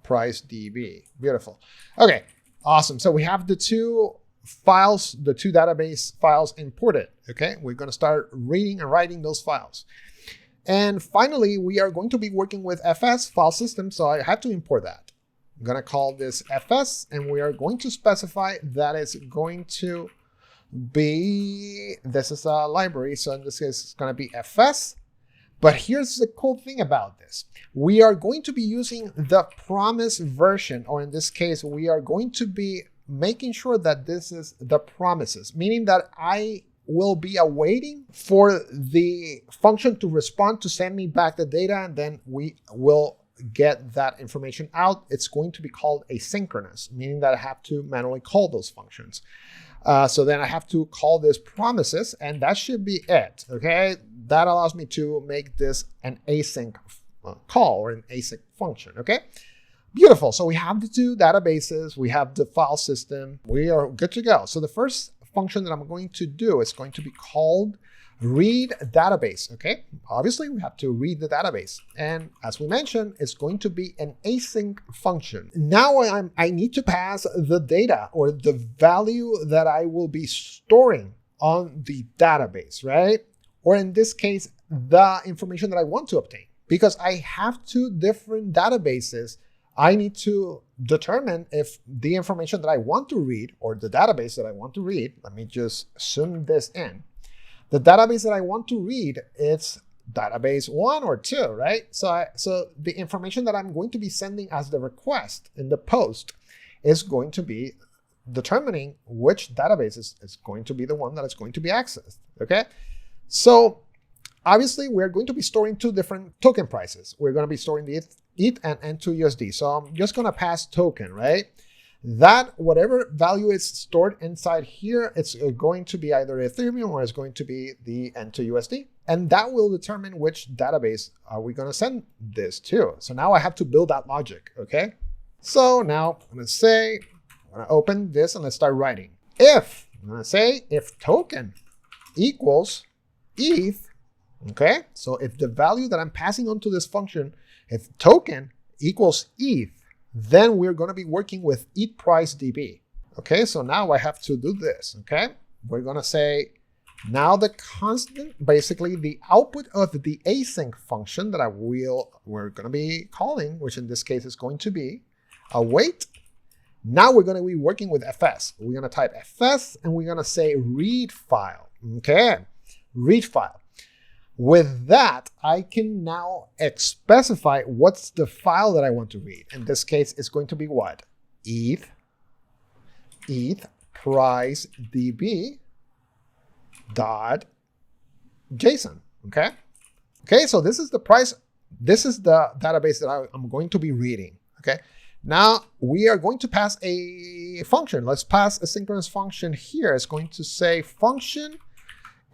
price DB. Beautiful. Okay. Awesome. So we have the two files, the two database files imported. Okay, we're going to start reading and writing those files. And finally, we are going to be working with FS file system. So I have to import that. I'm going to call this FS, and we are going to specify that it's going to be, this is a library. So in this case, it's going to be FS. But here's the cool thing about this. We are going to be using the promise version, or in this case, we are going to be making sure that this is the promises, meaning that I will be awaiting for the function to respond to send me back the data, and then we will get that information out. It's going to be called asynchronous, meaning that I have to manually call those functions. So then I have to call this promises, and that should be it. Okay, that allows me to make this an async call or an async function. Okay, beautiful. So we have the two databases, we have the file system, we are good to go. So the first function that I'm going to do is going to be called read database. Okay, obviously we have to read the database, and as we mentioned, it's going to be an async function. Now I need to pass the data or the value that I will be storing on the database, right? Or in this case, the information that I want to obtain. Because I have two different databases, I need to determine if the information that I want to read, or the database that I want to read, let me just zoom this in. The database that I want to read, it's database 1 or 2, right? So the information that I'm going to be sending as the request in the post is going to be determining which database is going to be the one that is going to be accessed, okay? So obviously, we're going to be storing two different token prices. We're going to be storing the ETH and N2 USD. So I'm just going to pass token, right? That whatever value is stored inside here, it's going to be either Ethereum or it's going to be the N2 USD. And that will determine which database are we going to send this to. So now I have to build that logic, okay? So now I'm going to open this and let's start writing. I'm going to say if token equals ETH, okay? So if the value that I'm passing on to this function, if token equals ETH, then we're going to be working with ETH price DB. Okay, so now I have to do this, okay? We're going to say now the constant, basically the output of the async function that we're going to be calling, which in this case is going to be await. Now we're going to be working with FS. We're going to type FS and we're going to say read file, okay? Read file. With that, I can now specify what's the file that I want to read. In this case, it's going to be what? ETH price DB dot JSON. Okay. Okay. So this is the price. This is the database that I'm going to be reading. Okay. Now we are going to pass a function. Let's pass a synchronous function here. It's going to say function.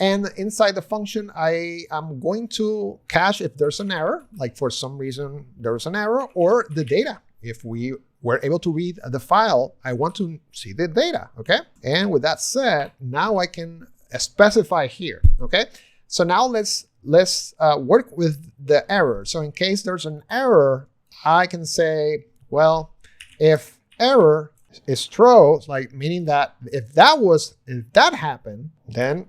And inside the function, I am going to cache if there's an error, like for some reason there's an error, or the data. If we were able to read the file, I want to see the data, okay? And with that said, now I can specify here, okay? So now let's work with the error. So in case there's an error, I can say, well, if error is throw, like meaning that if that happened, then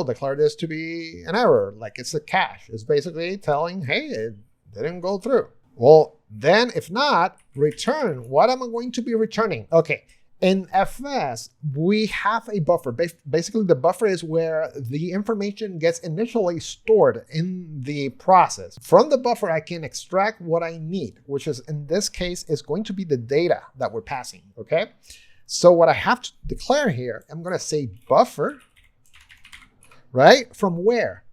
declare this to be an error, like it's a cache. It's basically telling, hey, it didn't go through. Well, then if not, return. What am I going to be returning? Okay, in FS, we have a buffer. Basically, the buffer is where the information gets initially stored in the process. From the buffer, I can extract what I need, which is, in this case, is going to be the data that we're passing, okay? So what I have to declare here, I'm going to say buffer, right? From where?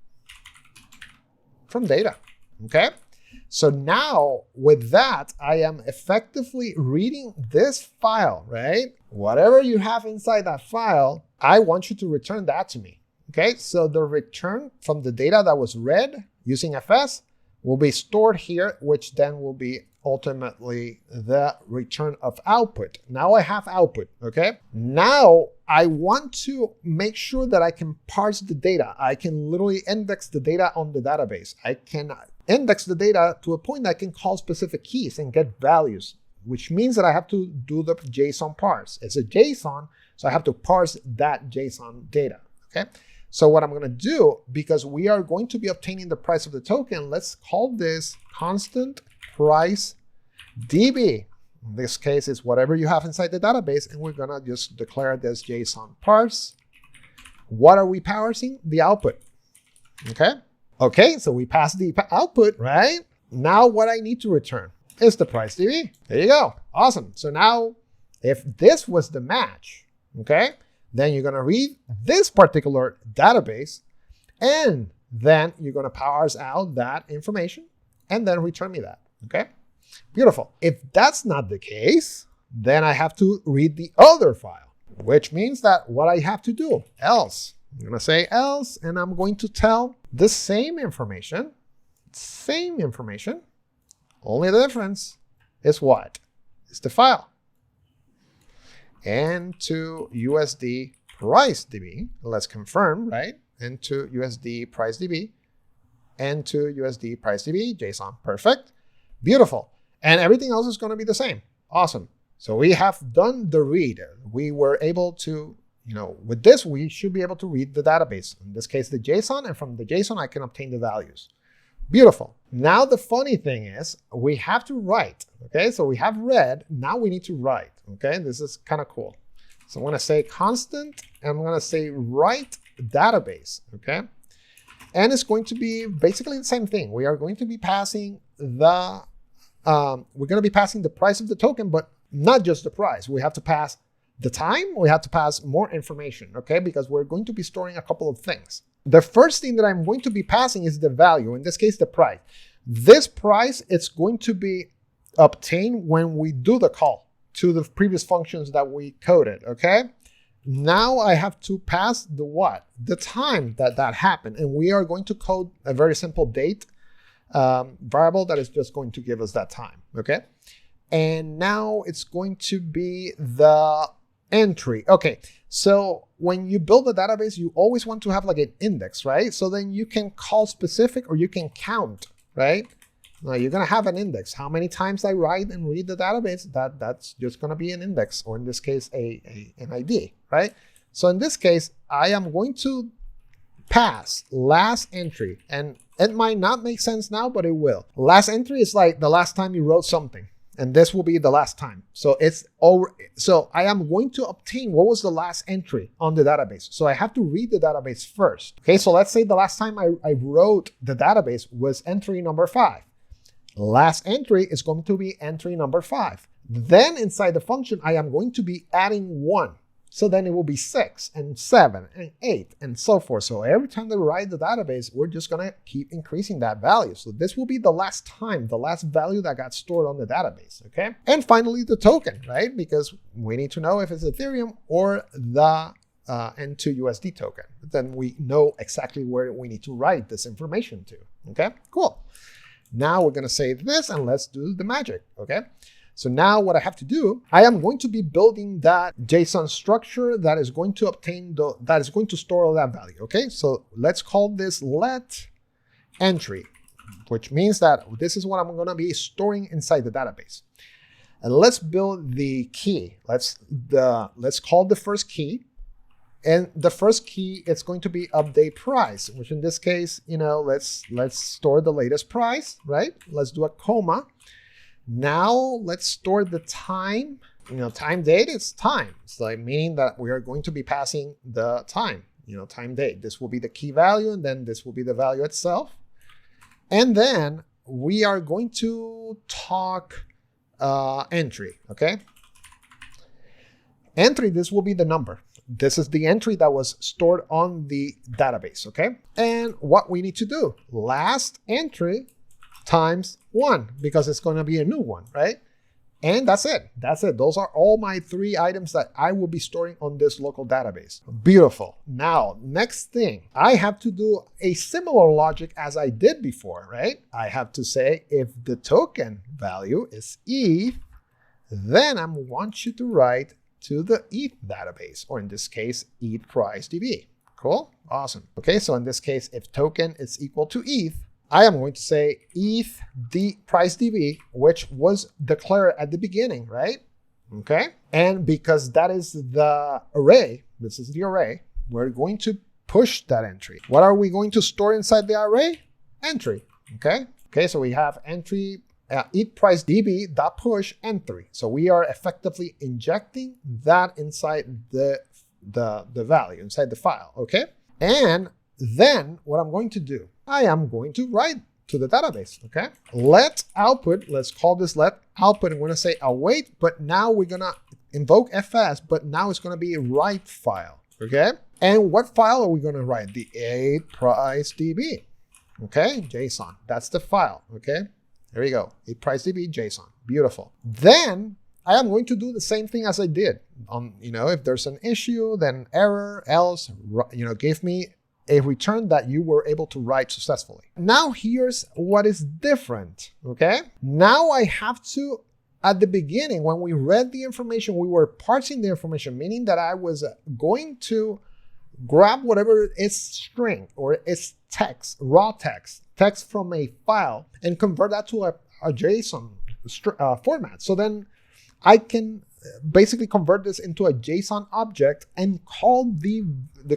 From data, okay? So now with that, I am effectively reading this file, right? Whatever you have inside that file, I want you to return that to me, okay? So the return from the data that was read using FS will be stored here, which then will be ultimately the return of output. Now I have output, okay? Now I want to make sure that I can parse the data. I can literally index the data on the database. I can index the data to a point that I can call specific keys and get values which means that I have to do the JSON parse. It's a JSON, so I have to parse that JSON data, okay? So what I'm going to do, because we are going to be obtaining the price of the token, let's call this constant price DB. In this case, it's whatever you have inside the database, and we're going to just declare this JSON parse. What are we parsing? The output, okay? Okay, so we pass the output, right? Now what I need to return is the price DB. There you go. Awesome. So now if this was the match, okay, then you're going to read this particular database, and then you're going to parse out that information and then return me that, okay? Beautiful. If that's not the case, then I have to read the other file, which means that what I have to do, else. I'm going to say else, and I'm going to tell the same information, only the difference is what? It's the file. And to USD price DB, let's confirm, right? And to USD price DB, and to USD price DB, JSON, perfect, beautiful. And everything else is going to be the same. Awesome. So we have done the read. We were able to, with this, we should be able to read the database. In this case, the JSON, and from the JSON, I can obtain the values. Beautiful. Now, the funny thing is we have to write, okay? So we have read, now we need to write, okay? This is kind of cool. So I'm going to say constant, and I'm going to say write database, okay? And it's going to be basically the same thing. We are going to be passing the, price of the token, but not just the price. We have to pass the time, we have to pass more information, okay? Because we're going to be storing a couple of things. The first thing that I'm going to be passing is the value, in this case, the price. This price, it's going to be obtained when we do the call to the previous functions that we coded, okay? Now I have to pass the what? The time that happened. And we are going to code a very simple date variable that is just going to give us that time, okay? And now it's going to be the entry. Okay, so when you build a database, you always want to have like an index, right? So then you can call specific or you can count, right? Now you're going to have an index. How many times I write and read the database, that's just going to be an index, or in this case, an ID, right? So in this case, I am going to pass last entry, and it might not make sense now, but it will. Last entry is like the last time you wrote something. And this will be the last time. So it's over. So I am going to obtain what was the last entry on the database. So I have to read the database first. Okay, so let's say the last time I wrote the database was entry number 5. Last entry is going to be entry number 5. Then inside the function, I am going to be adding 1. So then it will be 6 and 7 and 8 and so forth. So every time they write the database, we're just going to keep increasing that value. So this will be the last time, the last value that got stored on the database, okay? And finally, the token, right? Because we need to know if it's Ethereum or the N2 USD token. Then we know exactly where we need to write this information to, okay? Cool. Now we're going to save this and let's do the magic, okay? So now what I have to do, I am going to be building that JSON structure that is going to obtain that is going to store all that value. Okay, so let's call this let entry, which means that this is what I'm going to be storing inside the database. And let's build the key. Let's call the first key, and the first key it's going to be update price, which in this case, let's store the latest price, right? Let's do a comma. Now let's store the time. Time date is time. It's like meaning that we are going to be passing the time, time date. This will be the key value, and then this will be the value itself. And then we are going to talk entry, okay? Entry, this will be the number. This is the entry that was stored on the database, okay? And what we need to do, last entry times 1, because it's going to be a new one, right? And that's it. That's it. Those are all my 3 items that I will be storing on this local database. Beautiful. Now, next thing, I have to do a similar logic as I did before, right? I have to say if the token value is ETH, then I want you to write to the ETH database, or in this case, ETH price DB. Cool? Awesome. Okay, so in this case, if token is equal to ETH, I am going to say ETH price DB, which was declared at the beginning, right? Okay. And because that is the array, this is the array, we're going to push that entry. What are we going to store inside the array? Entry. Okay. Okay. So we have entry ETH price DB dot push entry. So we are effectively injecting that inside the value, inside the file. Okay. And then what I'm going to do, I am going to write to the database. Okay. Let output, let's call this let output. I'm going to say await, but now we're going to invoke fs, but now it's going to be write file. Okay. And what file are we going to write? The ETH price DB. Okay. JSON. That's the file. Okay. There you go. ETH price DB JSON. Beautiful. Then I am going to do the same thing as I did. If there's an issue, then error, else, give me a return that you were able to write successfully. Now here's what is different, okay? Now I have to, at the beginning, when we read the information, we were parsing the information, meaning that I was going to grab whatever is string or is text, raw text from a file, and convert that to a JSON format. So then I can basically convert this into a JSON object and call the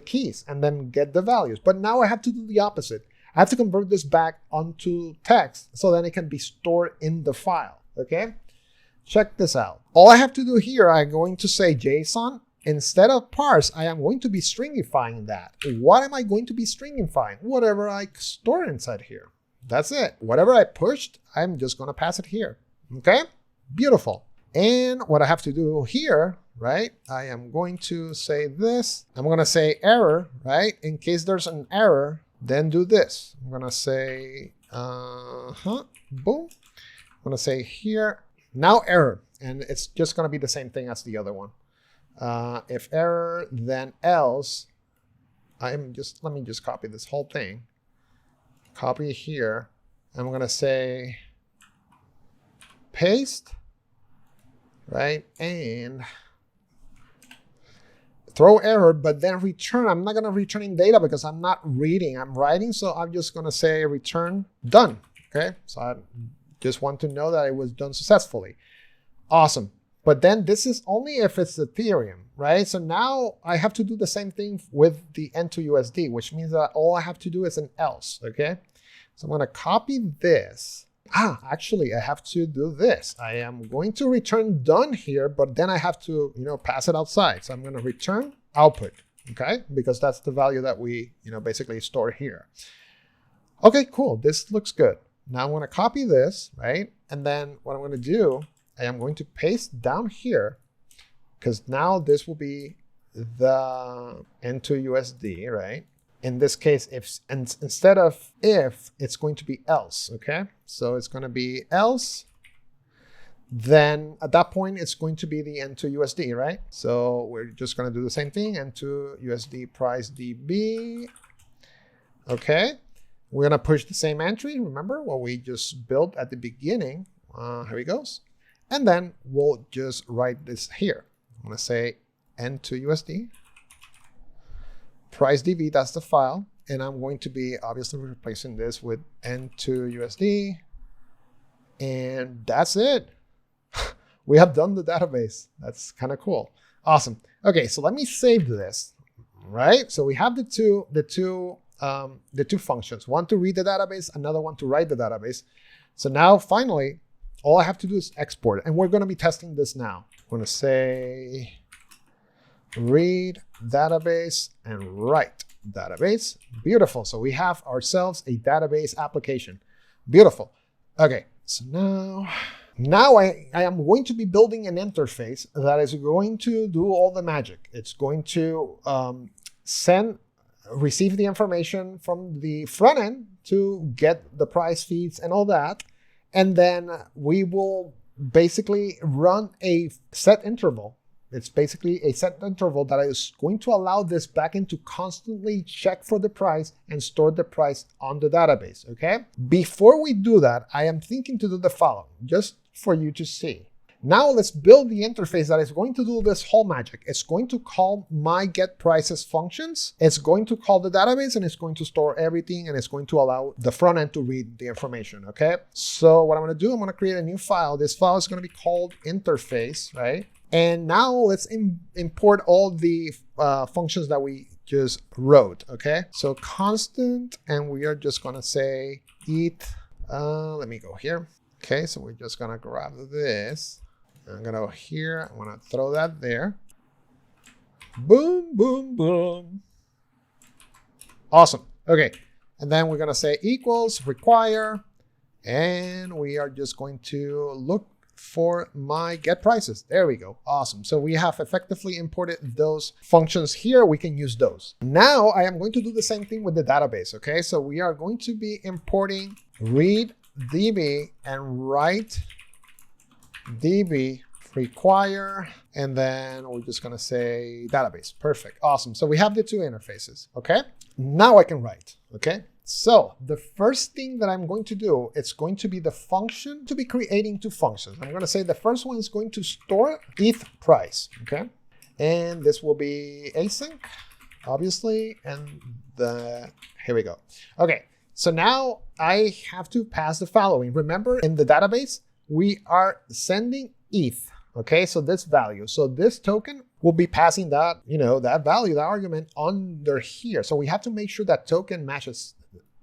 keys and then get the values. But now I have to do the opposite. I have to convert this back onto text so then it can be stored in the file, okay? Check this out. All I have to do here, I'm going to say JSON. Instead of parse, I am going to be stringifying that. What am I going to be stringifying? Whatever I store inside here. That's it. Whatever I pushed, I'm just going to pass it here, okay? Beautiful. And what I have to do here, right? I am going to say this. I'm going to say error, right? In case there's an error, then do this. I'm going to say, boom. I'm going to say here, now error. And it's just going to be the same thing as the other one. If error, then else. Let me just copy this whole thing. Copy here. I'm going to say paste. Right, and throw error, but then return. I'm not going to return in data because I'm not reading, I'm writing. So I'm just going to say return done. Okay, so I just want to know that it was done successfully. Awesome. But then this is only if it's Ethereum, right? So now I have to do the same thing with the N2USD, which means that all I have to do is an else. Okay, so I'm going to copy this. Actually, I have to do this. I am going to return done here, but then I have to, pass it outside. So I'm going to return output, okay? Because that's the value that we, basically store here. Okay, cool. This looks good. Now I'm going to copy this, right? And then what I'm going to do, I am going to paste down here because now this will be the N2USD, right? In this case, instead of if, it's going to be else, okay? So it's going to be else. Then at that point, it's going to be the N2USD, right? So we're just going to do the same thing, N2USD price DB. Okay. We're going to push the same entry. Remember what we just built at the beginning. Here it goes. And then we'll just write this here. I'm going to say N2USD. Price DB, that's the file. And I'm going to be obviously replacing this with N2USD. And that's it. We have done the database. That's kind of cool. Awesome. Okay, so let me save this, right? So we have the two functions, one to read the database, another one to write the database. So now finally, all I have to do is export. And we're going to be testing this now. I'm going to say read database and write database. Beautiful. So we have ourselves a database application. Beautiful. Okay. So now I am going to be building an interface that is going to do all the magic. It's going to receive the information from the front end to get the price feeds and all that. And then we will basically run a set interval. It's basically a set interval that is going to allow this backend to constantly check for the price and store the price on the database, okay? Before we do that, I am thinking to do the following, just for you to see. Now let's build the interface that is going to do this whole magic. It's going to call my get prices functions. It's going to call the database, and it's going to store everything, and it's going to allow the front end to read the information, okay? So what I'm gonna do, I'm gonna create a new file. This file is gonna be called interface, right? And now let's import all the functions that we just wrote, okay? So constant, and we are just gonna say eth, let me go here. Okay, so we're just gonna grab this. I'm gonna go here, I'm gonna throw that there. Boom, boom, boom. Awesome, okay. And then we're gonna say equals require, and we are just going to look for my get prices. There we go, awesome. So we have effectively imported those functions here. We can use those. Now I am going to do the same thing with the database, okay? So we are going to be importing read DB and write DB require, and then we're just gonna say database. Perfect, awesome. So we have the two interfaces, okay? Now I can write, okay? So the first thing that I'm going to do, it's going to be the function to be creating two functions. I'm gonna say the first one is going to store ETH price, okay? And this will be async, obviously, and here we go. Okay, so now I have to pass the following. Remember, in the database, we are sending ETH, okay? So this value, so this token will be passing that, that value, that argument under here. So we have to make sure that token matches,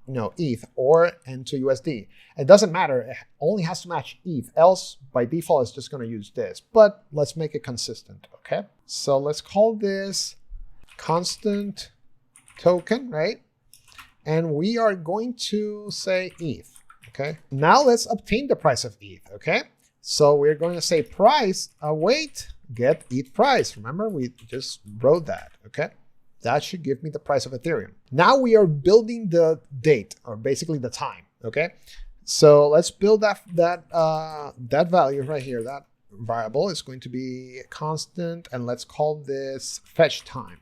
ETH or into USD. It doesn't matter, it only has to match ETH, else by default it's just gonna use this, but let's make it consistent, okay? So let's call this constant token, right? And we are going to say ETH, okay? Now let's obtain the price of ETH, okay? So we're going to say price, await, get ETH price. Remember, we just wrote that, okay? That should give me the price of Ethereum. Now we are building the date, or basically the time, okay? So let's build that value right here. That variable is going to be constant, and let's call this fetch time.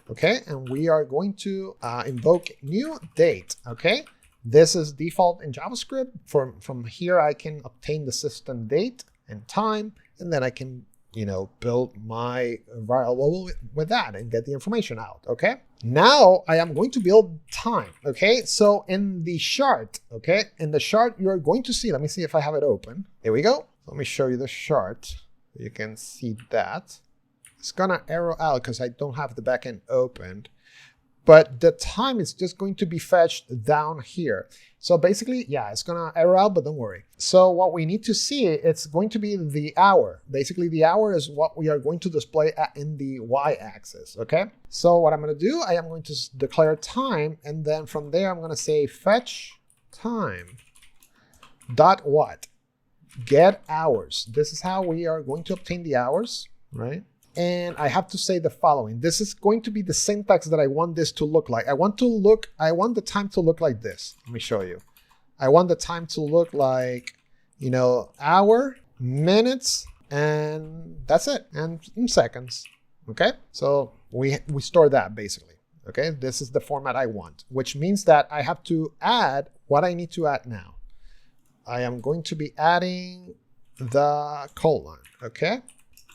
Okay, and we are going to invoke new date, okay? This is default in JavaScript. From here, I can obtain the system date and time, and then I can, build my variable with that and get the information out, okay? Now I am going to build time, okay? So in the chart, okay? In the chart, you're going to see, let me see if I have it open. Here we go. Let me show you the chart. You can see that. It's gonna arrow out because I don't have the backend opened, but the time is just going to be fetched down here. So basically, yeah, it's gonna arrow out, but don't worry. So what we need to see, it's going to be the hour. Basically, the hour is what we are going to display in the y-axis, okay? So what I'm gonna do, I am going to declare time, and then from there, I'm gonna say fetch time dot what? Get hours. This is how we are going to obtain the hours, right? And I have to say the following. This is going to be the syntax that I want this to look like. I want the time to look like this. Let me show you. I want the time to look like, hour, minutes, and that's it, and in seconds, okay? So we store that basically, okay? This is the format I want, which means that I have to add what I need to add now. I am going to be adding the colon, okay?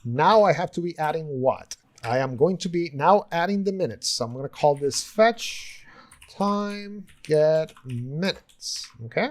Now I have to be adding what? I am going to be now adding the minutes. So I'm going to call this fetch time get minutes. Okay.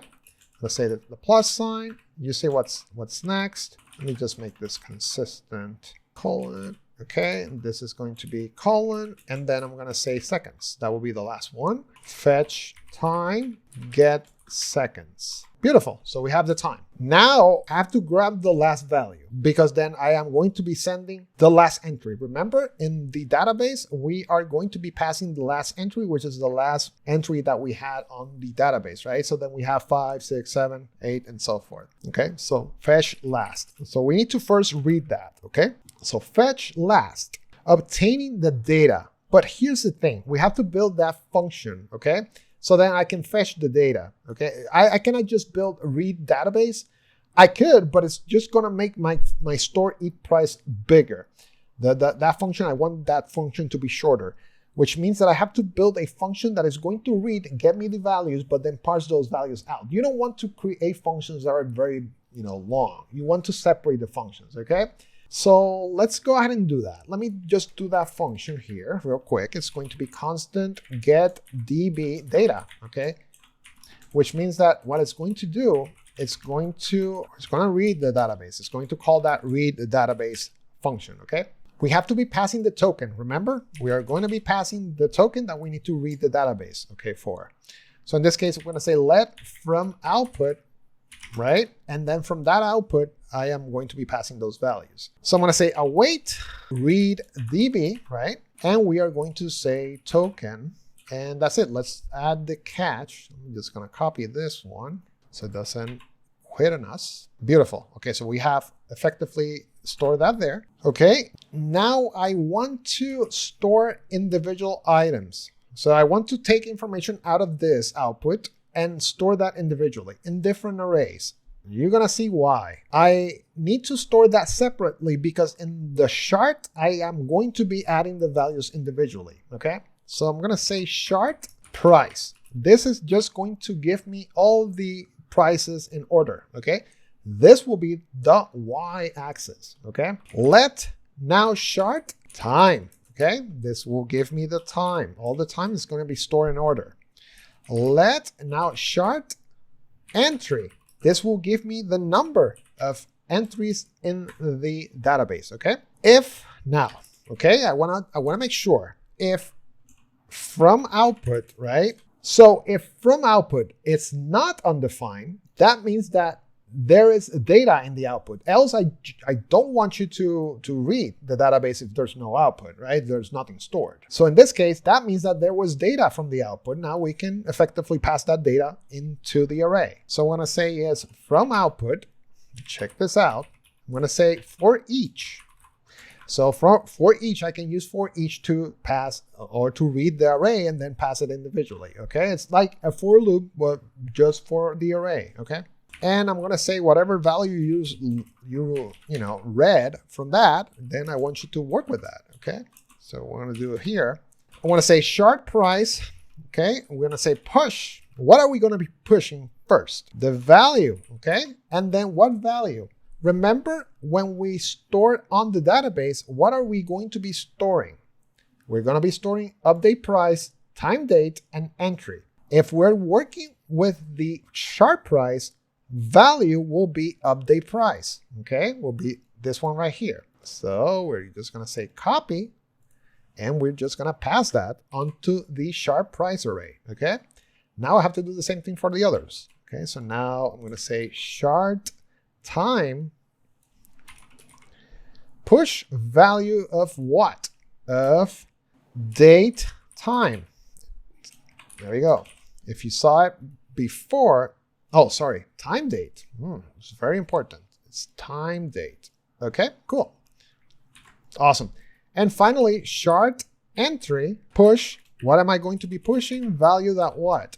Let's say that the plus sign. You see what's next. Let me just make this consistent. Colon. Okay. And this is going to be colon. And then I'm going to say seconds. That will be the last one. Fetch time get seconds. Beautiful. So we have the time. Now I have to grab the last value because then I am going to be sending the last entry. Remember, in the database, we are going to be passing the last entry, which is the last entry that we had on the database, right? So then we have 5, 6, 7, 8, and so forth. Okay. So fetch last. So we need to first read that. Okay. So fetch last, obtaining the data. But here's the thing. We have to build that function. Okay. So then I can fetch the data, okay? I cannot just build a read database. I could, but it's just gonna make my store ETH price bigger. That function, I want that function to be shorter, which means that I have to build a function that is going to read and get me the values, but then parse those values out. You don't want to create functions that are very long. You want to separate the functions, okay? So let's go ahead and do that. Let me just do that function here real quick. It's going to be constant get db data, okay? Which means that what it's going to do, it's going to read the database. It's going to call that read the database function, okay? We have to be passing the token. Remember, we are going to be passing the token that we need to read the database, okay, for. So in this case, I'm going to say let from output, right? And then from that output, I am going to be passing those values. So I'm going to say await read db, right? And we are going to say token, and that's it. Let's add the catch. I'm just going to copy this one so it doesn't quit on us. Beautiful. Okay, so we have effectively stored that there. Okay, now I want to store individual items. So I want to take information out of this output and store that individually in different arrays. You're gonna see why. I need to store that separately because in the chart, I am going to be adding the values individually, okay? So I'm gonna say chart price. This is just going to give me all the prices in order, okay? This will be the y-axis, okay? Let now chart time, okay? This will give me the time. All the time is gonna be stored in order. Let now chart entry. This will give me the number of entries in the database, okay? If now, okay, I wanna make sure if from output, right? So if from output it's not undefined, that means that there is data in the output. Else I don't want you to read the database if there's no output, right? There's nothing stored. So in this case, that means that there was data from the output. Now we can effectively pass that data into the array. So what I say is from output, check this out. I'm gonna say for each. So for each, I can use for each to pass or to read the array and then pass it individually, okay? It's like a for loop, but just for the array, okay? And I'm going to say whatever value you read from that, then I want you to work with that, okay? So we're going to do it here. I want to say chart price, okay? We're going to say push. What are we going to be pushing first? The value, okay? And then what value? Remember when we stored on the database, what are we going to be storing? We're going to be storing update price, time date, and entry. If we're working with the chart price, value will be update price, okay? Will be this one right here. So we're just gonna say copy, and we're just gonna pass that onto the chart price array, okay? Now I have to do the same thing for the others, okay? So now I'm gonna say chart time, push value of what? Of date time. There we go. If you saw it before, oh, sorry, time date. It's very important. It's time date. Okay, cool. Awesome. And finally, chart entry, push. What am I going to be pushing? Value that what?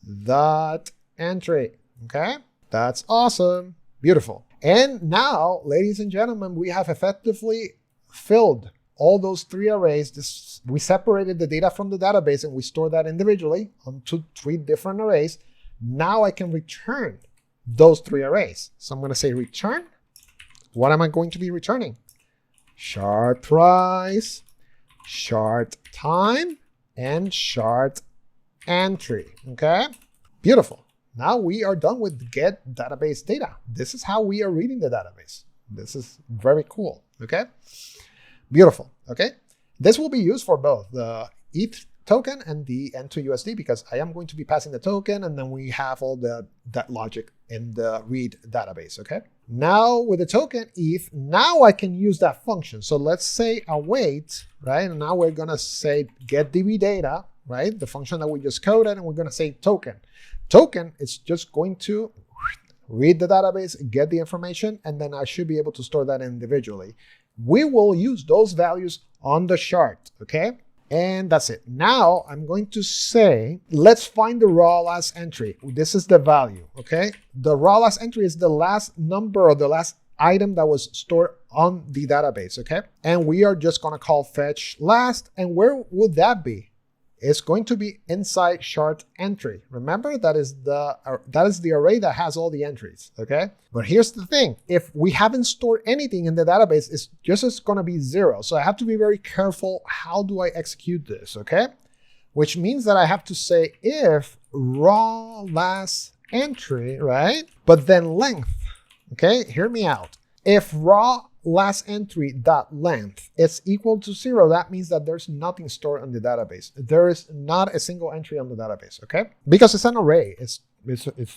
That entry. Okay, that's awesome. Beautiful. And now, ladies and gentlemen, we have effectively filled all those three arrays. We separated the data from the database and we store that individually onto 3 different arrays. Now I can return those 3 arrays. So I'm going to say return. What am I going to be returning? Chart price, chart time, and chart entry. Okay, beautiful. Now we are done with get database data. This is how we are reading the database. This is very cool. Okay, beautiful. Okay, this will be used for both the ETH token and the N2 USD because I am going to be passing the token and then we have all that logic in the read database, okay? Now with the token ETH, now I can use that function. So let's say await, right? And now we're gonna say get DB data, right? The function that we just coded, and we're gonna say token. Token is just going to read the database, get the information, and then I should be able to store that individually. We will use those values on the chart, okay? And that's it. Now I'm going to say, let's find the raw last entry. This is the value, okay? The raw last entry is the last number or the last item that was stored on the database, okay? And we are just gonna call fetch last. And where would that be? is going to be inside short entry. Remember, that is the array that has all the entries, okay? But here's the thing. If we haven't stored anything in the database, it's just going to be 0. So I have to be very careful. How do I execute this, okay? Which means that I have to say if raw last entry, right? But then length, okay? Hear me out. If raw last entry dot length is equal to 0, that means that there's nothing stored on the database. There is not a single entry on the database, okay? Because it's an array. It's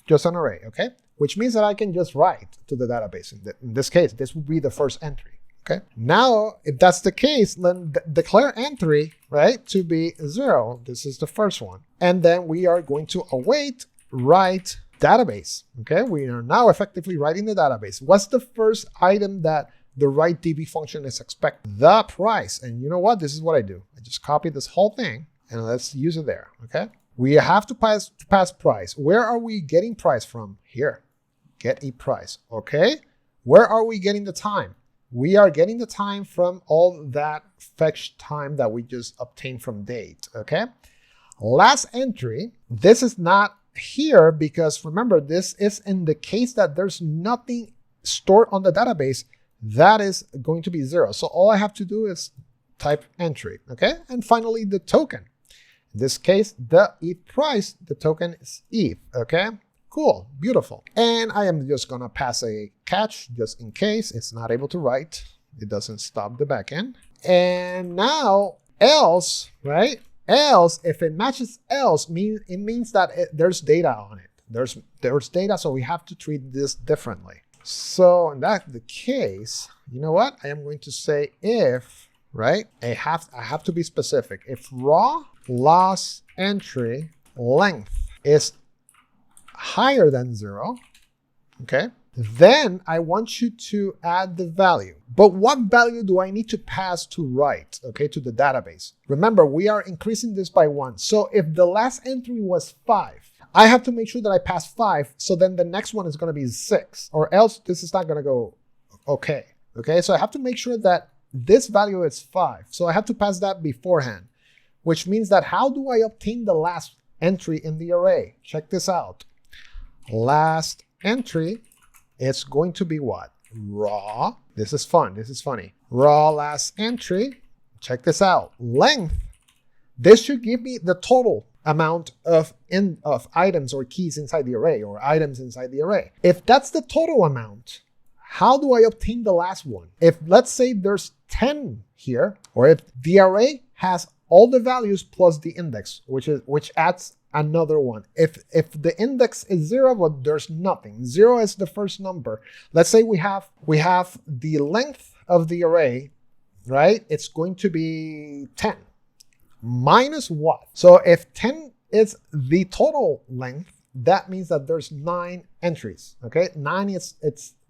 just an array, okay? Which means that I can just write to the database. In this case, this would be the first entry, okay? Now, if that's the case, then declare entry, right, to be 0. This is the first one. And then we are going to await write database, okay? We are now effectively writing the database. What's the first item that the write DB function is expecting? The price. And you know what? This is what I do. I just copy this whole thing and let's use it there, okay? We have to pass price. Where are we getting price from? Here, get a price, okay? Where are we getting the time? We are getting the time from all that fetch time that we just obtained from date, okay? Last entry, this is not here because remember, this is in the case that there's nothing stored on the database. That is going to be 0. So all I have to do is type entry, okay? And finally, the token. In this case, the ETH price, the token is ETH, okay? Cool, beautiful. And I am just gonna pass a catch just in case it's not able to write. It doesn't stop the backend. And now else, right? Else, if it matches else, it means that there's data on it. There's data, so we have to treat this differently. So in that the case, you know what? I am going to say if, right? I have to be specific. If raw last entry length is higher than 0, okay? Then I want you to add the value. But what value do I need to pass to write, okay, to the database? Remember, we are increasing this by 1. So if the last entry was 5, I have to make sure that I pass 5, so then the next one is going to be 6, or else this is not going to go okay. Okay, so I have to make sure that this value is 5. So I have to pass that beforehand, which means that how do I obtain the last entry in the array? Check this out. Last entry, it's going to be what? Raw. This is fun. This is funny. Raw last entry. Check this out. Length. This should give me the total amount of items or keys inside the array or items inside the array. If that's the total amount, how do I obtain the last one? If let's say there's 10 here, or if the array has all the values plus the index, which adds another one. If the index is 0, but there's nothing. 0 is the first number. Let's say we have the length of the array, right? It's going to be 10. Minus what? So if 10 is the total length, that means that there's 9 entries, okay? 9 is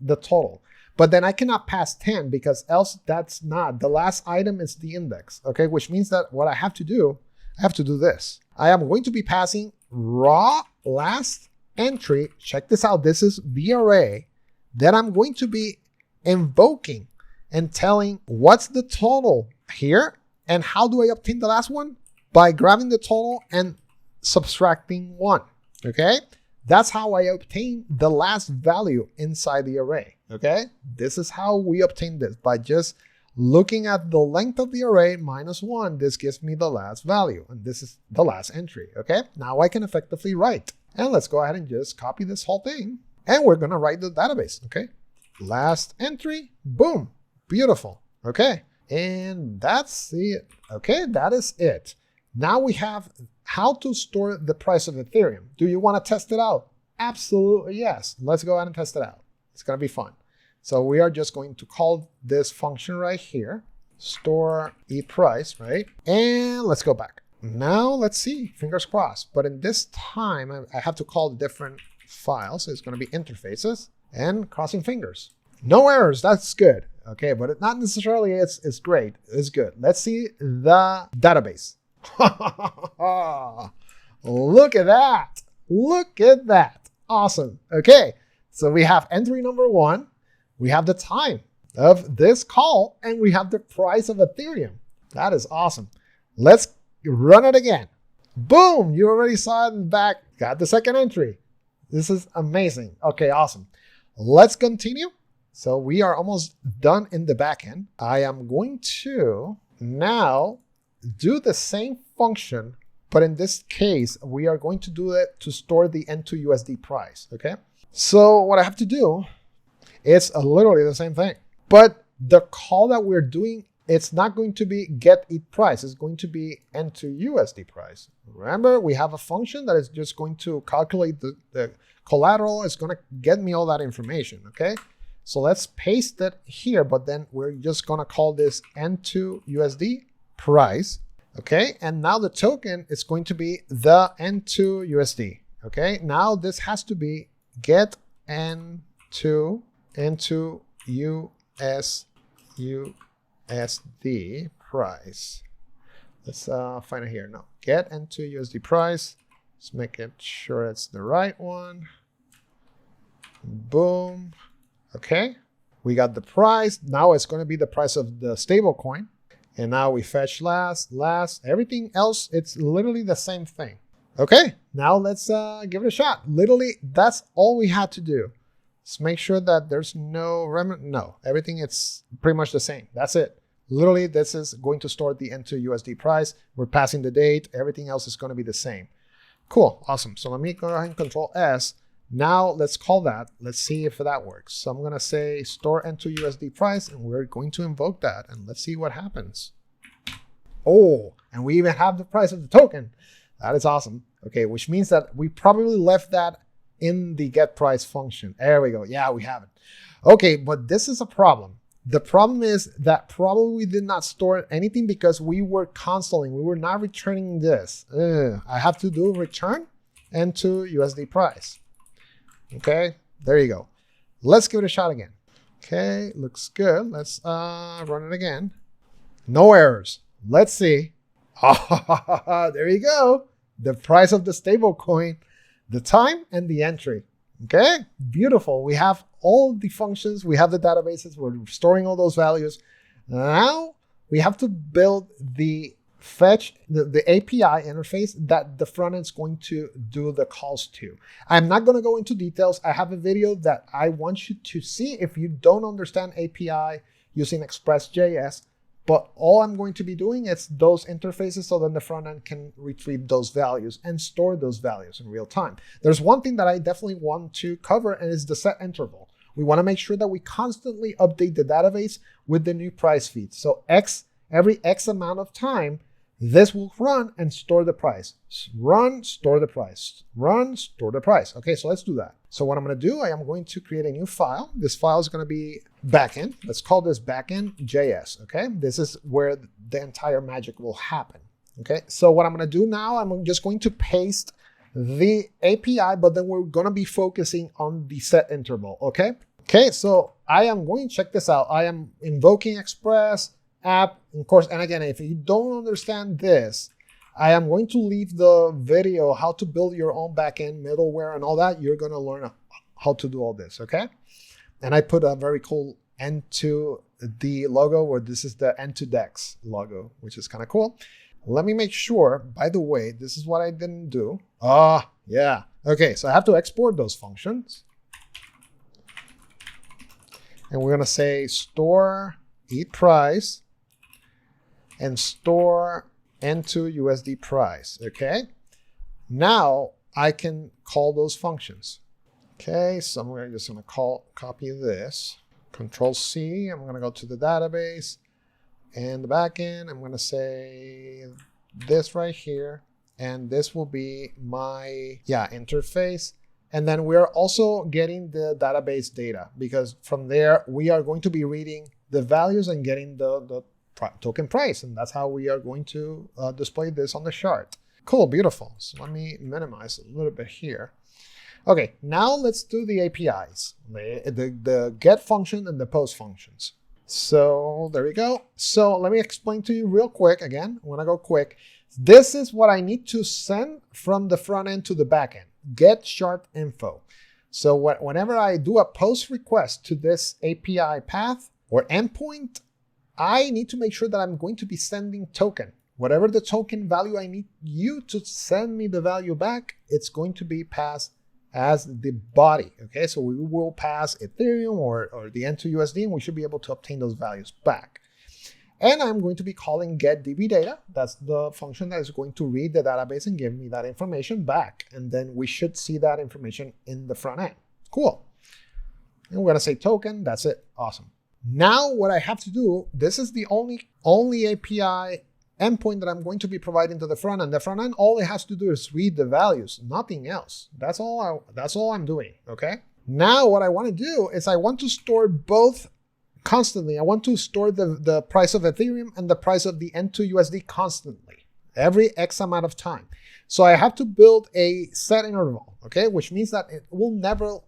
the total. But then I cannot pass 10 because else that's not. The last item is the index, okay? Which means that what I have to do this. I am going to be passing raw last entry. Check this out. This is the array. Then I'm going to be invoking and telling what's the total here. And how do I obtain the last one? By grabbing the total and subtracting 1, okay? That's how I obtain the last value inside the array, okay? This is how we obtain this, by just looking at the length of the array minus 1. This gives me the last value, and this is the last entry, okay? Now I can effectively write. And let's go ahead and just copy this whole thing, and we're gonna write the database, okay? Last entry, boom, beautiful, okay? And that's it. Okay, that is it. Now we have how to store the price of Ethereum. Do you want to test it out? Absolutely yes. Let's go ahead and test it out. It's going to be fun. So we are just going to call this function right here, store ePrice, right? And let's go back. Now let's see, fingers crossed. But in this time, I have to call the different files. So it's going to be interfaces and crossing fingers. No errors, that's good. Okay, but it not necessarily it's great. It's good. Let's see the database. Look at that. Look at that. Awesome. Okay, so we have entry number 1. We have the time of this call, and we have the price of Ethereum. That is awesome. Let's run it again. Boom, you already saw it in the back. Got the second entry. This is amazing. Okay, awesome. Let's continue. So we are almost done in the backend. I am going to now do the same function, but in this case, we are going to do it to store the N2 USD price, okay? So what I have to do, it's literally the same thing, but the call that we're doing, it's not going to be get it price. It's going to be N2 USD price. Remember, we have a function that is just going to calculate the collateral. It's going to get me all that information, okay? So let's paste that here, but then we're just going to call this N2 USD price, okay? And now the token is going to be the N2 USD, okay? Now this has to be get N2 USD price. Let's find it here. No, get N2 USD price. Let's make it sure it's the right one. Boom. Okay, we got the price. Now it's going to be the price of the stablecoin. And now we fetch last. Everything else, it's literally the same thing. Okay, now let's give it a shot. Literally, that's all we had to do. Let's make sure that there's no remnant. No, everything it's pretty much the same. That's it. Literally, this is going to store the N2 USD price. We're passing the date. Everything else is going to be the same. Cool, awesome. So let me go ahead and Control S. Now let's call that. Let's see if that works. So I'm going to say store N2 USD price, and we're going to invoke that. And let's see what happens. Oh, and we even have the price of the token. That is awesome. Okay, which means that we probably left that in the get price function. There we go. Yeah, we have it. Okay, but this is a problem. The problem is that probably we did not store anything because we were consoling. We were not returning this. I have to do return N2 USD price. Okay, there you go. Let's give it a shot again. Okay, looks good. Let's run it again. No errors. Let's see. There you go. The price of the stable coin, the time, and the entry. Okay, beautiful. We have all the functions. We have the databases. We're storing all those values. Now we have to build the fetch, the API interface that the front end is going to do the calls to. I'm not going to go into details. I have a video that I want you to see if you don't understand API using ExpressJS. But all I'm going to be doing is those interfaces so then the front end can retrieve those values and store those values in real time. There's one thing that I definitely want to cover, and it's the set interval. We want to make sure that we constantly update the database with the new price feed. So every X amount of time, this will run and store the price. Run, store the price. Run, store the price. Okay, so let's do that. So what I'm going to do, I am going to create a new file. This file is going to be backend. Let's call this backend.js. Okay, this is where the entire magic will happen. Okay, so what I'm going to do now, I'm just going to paste the API, but then we're going to be focusing on the set interval. Okay, so I am going to check this out. I am invoking Express app, of course, and again, if you don't understand this, I am going to leave the video how to build your own backend middleware and all that. You're going to learn how to do all this, okay? And I put a very cool N2D logo, where this is the N2Dex logo, which is kind of cool. Let me make sure, by the way, this is what I didn't do. Yeah. Okay, so I have to export those functions. And we're going to say store eat price and store N2 USD price, okay? Now I can call those functions. Okay, so I'm just gonna copy this, Control C, I'm gonna go to the database and the backend. I'm gonna say this right here, and this will be my interface. And then we're also getting the database data, because from there we are going to be reading the values and getting the token price, and that's how we are going to display this on the chart. Cool, beautiful. So let me minimize a little bit here. Okay, now let's do the APIs, the get function and the post functions. So there we go. So let me explain to you real quick. Again, I want to go quick. This is what I need to send from the front end to the back end. Get chart info. So whenever I do a post request to this API path or endpoint, I need to make sure that I'm going to be sending token, whatever the token value I need you to send me the value back, it's going to be passed as the body. Okay, so we will pass Ethereum or the N2USD, and we should be able to obtain those values back. And I'm going to be calling getDBData. That's the function that is going to read the database and give me that information back. And then we should see that information in the front end. Cool. And we're going to say token. That's it. Awesome. Now what I have to do, this is the only API endpoint that I'm going to be providing to the front end. The front end, all it has to do is read the values, nothing else. That's all I'm doing. Okay. Now what I want to do is I want to store both constantly. I want to store the price of Ethereum and the price of the N2USD constantly, every X amount of time. So I have to build a set interval, okay, which means that it will never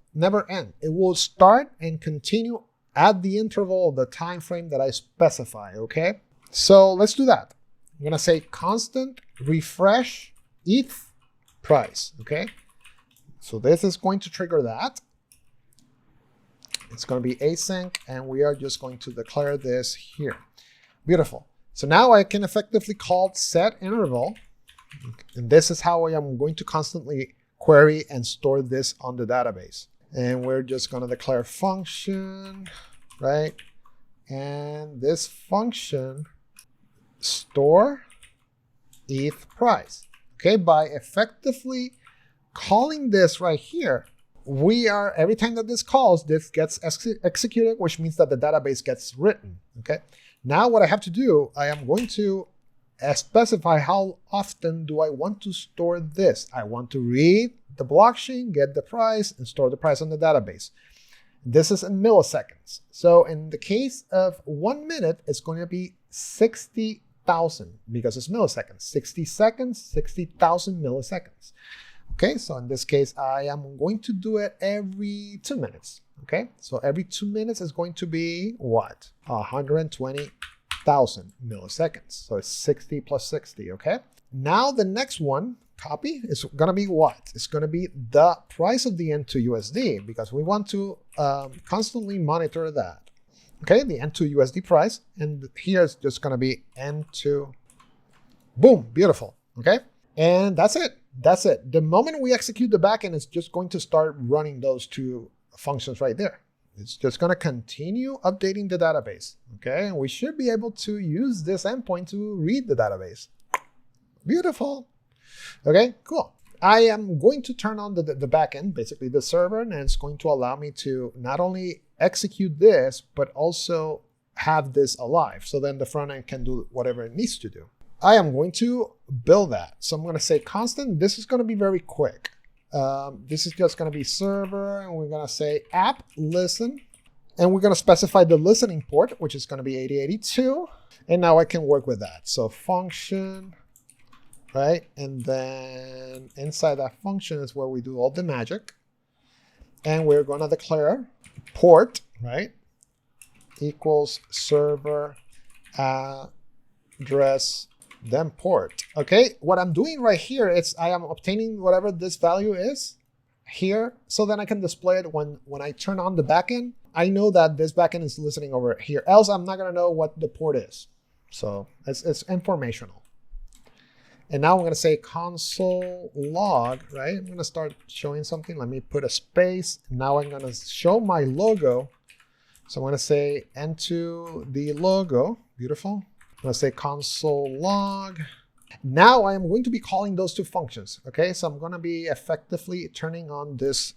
end. It will start and continue at the interval of the time frame that I specify, okay? So let's do that. I'm gonna say constant refresh ETH price, okay? So this is going to trigger that. It's going to be async, and we are just going to declare this here. Beautiful. So now I can effectively call set interval, and this is how I am going to constantly query and store this on the database. And we're just going to declare function, right? And this function store ETH price. Okay, by effectively calling this right here, we are, every time that this calls, this gets executed, which means that the database gets written, okay? Now what I have to do, I am going to specify how often do I want to store this. I want to read the blockchain, get the price, and store the price on the database. This is in milliseconds. So in the case of 1 minute, it's going to be 60,000 because it's milliseconds. 60 seconds, 60,000 milliseconds. Okay, so in this case, I am going to do it every 2 minutes. Okay, so every 2 minutes is going to be what? 120,000 milliseconds. So it's 60 plus 60. Okay, now the next one, copy, is going to be what? It's going to be the price of the N2USD because we want to constantly monitor that. Okay, the N2USD price, and here it's just going to be N2. Boom, beautiful. Okay, and that's it. That's it. The moment we execute the backend, it's just going to start running those two functions right there. It's just going to continue updating the database. Okay, and we should be able to use this endpoint to read the database. Beautiful. Okay, cool. I am going to turn on the backend, basically the server, and it's going to allow me to not only execute this, but also have this alive. So then the front end can do whatever it needs to do. I am going to build that. So I'm going to say constant. This is going to be very quick. This is just going to be server, and we're going to say app listen, and we're going to specify the listening port, which is going to be 8082. And now I can work with that. So function, right? And then inside that function is where we do all the magic. And we're going to declare port, right? Equals server address then port. Okay, what I'm doing right here is I am obtaining whatever this value is here, so then I can display it when I turn on the backend. I know that this backend is listening over here, else I'm not gonna know what the port is. So it's informational. And now I'm gonna say console log, right? I'm gonna start showing something. Let me put a space. Now I'm gonna show my logo. So I'm gonna say into the logo, beautiful. I'm going to say console log. Now I am going to be calling those two functions. Okay, so I'm going to be effectively turning on this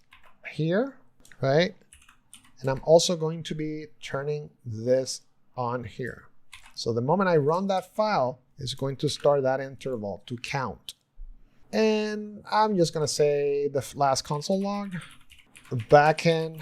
here, right? And I'm also going to be turning this on here. So the moment I run that file, it's going to start that interval to count. And I'm just going to say the last console log, backend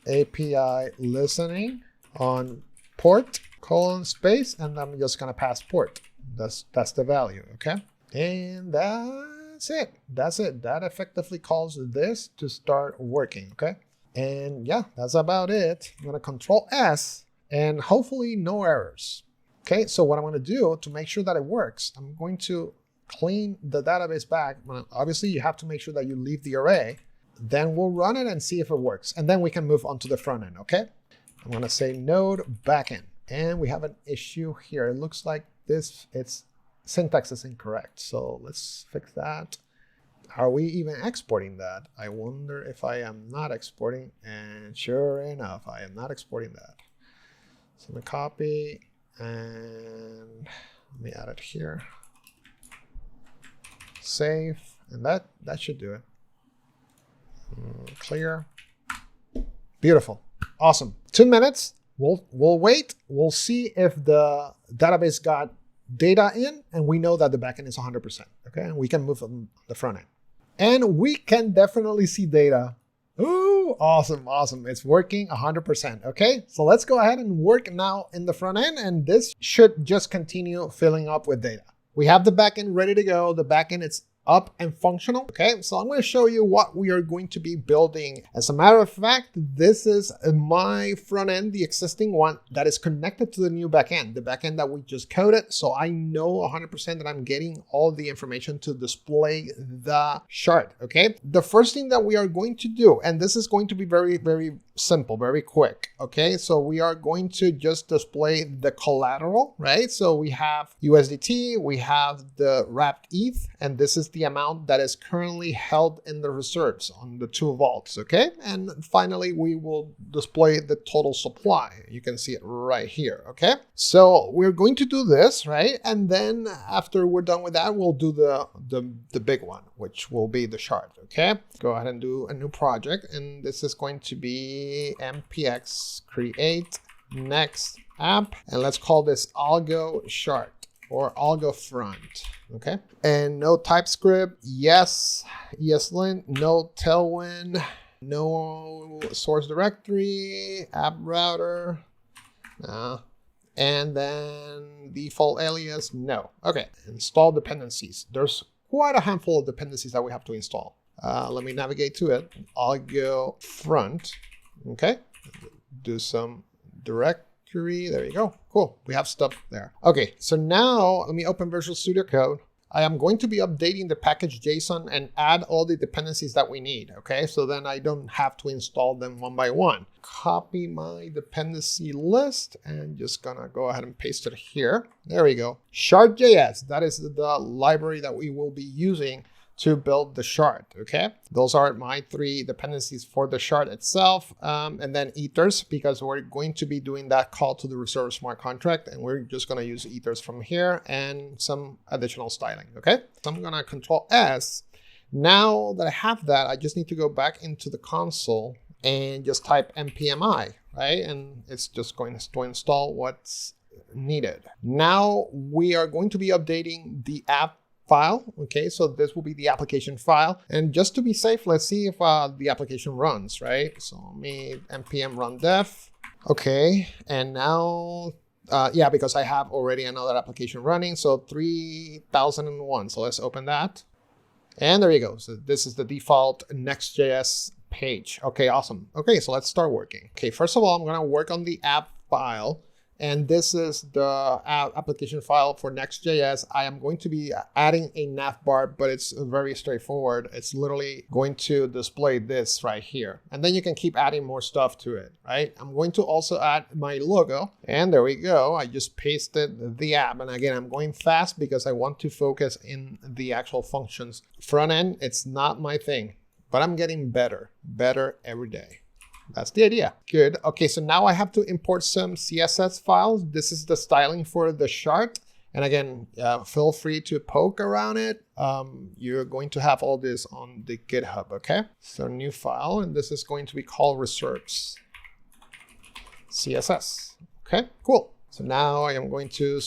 API listening on port, colon space, and I'm just gonna pass port. That's the value, okay? And that's it. That's it. That effectively calls this to start working, okay? And yeah, that's about it. I'm gonna Control S, and hopefully no errors. Okay, so what I'm gonna do to make sure that it works, I'm going to clean the database back. Obviously, you have to make sure that you leave the array. Then we'll run it and see if it works. And then we can move on to the front end, okay? I'm gonna say node backend. And we have an issue here. It looks like this, it's syntax is incorrect. So let's fix that. Are we even exporting that? I wonder if I am not exporting, and sure enough, I am not exporting that. So I'm gonna copy and let me add it here. Save, and that should do it. Clear. Beautiful. Awesome. 2 minutes. We'll wait. We'll see if the database got data in, and we know that the backend is 100%. Okay, and we can move on the front end. And we can definitely see data. Ooh, awesome, awesome. It's working 100%. Okay, so let's go ahead and work now in the front end, and this should just continue filling up with data. We have the backend ready to go. The backend is up and functional. Okay, so I'm going to show you what we are going to be building. As a matter of fact, this is my front end, the existing one that is connected to the new backend, the backend that we just coded. So I know 100% that I'm getting all the information to display the chart. Okay, the first thing that we are going to do, and this is going to be very, very simple, very quick. Okay, so we are going to just display the collateral, right? So we have USDT, we have the wrapped ETH, and this is the amount that is currently held in the reserves on the 2 vaults. Okay, and finally we will display the total supply. You can see it right here. Okay, so we're going to do this, right? And then after we're done with that, we'll do the big one, which will be the chart. Okay, go ahead and do a new project, and this is going to be npx create next app, and let's call this algo chart or algo front. Okay, and no TypeScript, yes, ESLint, no Tailwind, no source directory, app router, and then default alias, no. Okay, install dependencies. There's quite a handful of dependencies that we have to install. Let me navigate to it. Algo front. Okay, do some directory. There you go. Cool. We have stuff there. Okay, so now let me open Visual Studio Code. I am going to be updating the package JSON and add all the dependencies that we need. Okay, so then I don't have to install them one by one. Copy my dependency list and just gonna go ahead and paste it here. There we go. Shard.js, that is the library that we will be using to build the shard. Okay, those are my 3 dependencies for the shard itself, and then ethers, because we're going to be doing that call to the reserve smart contract, and we're just going to use ethers from here and some additional styling. Okay, so I'm going to Control S. Now that I have that, I just need to go back into the console and just type npmi, right? And it's just going to install what's needed. Now we are going to be updating the app file. Okay, so this will be the application file, and just to be safe, let's see if the application runs, right? So let me npm run dev. Okay, and now yeah, because I have already another application running, so 3001. So let's open that, and there you go. So this is the default NextJS page. Okay, awesome. Okay, so let's start working. Okay, first of all, I'm gonna work on the app file. And this is the application file for Next.js. I am going to be adding a navbar, but it's very straightforward. It's literally going to display this right here. And then you can keep adding more stuff to it, right? I'm going to also add my logo. And there we go. I just pasted the app. And again, I'm going fast because I want to focus in the actual functions. Front end, it's not my thing, but I'm getting better every day. That's the idea. Good. Okay, so now I have to import some CSS files. This is the styling for the chart. And again, feel free to poke around it. You're going to have all this on the GitHub, okay? So new file, and this is going to be called reserves CSS. Okay, cool. So now I am going to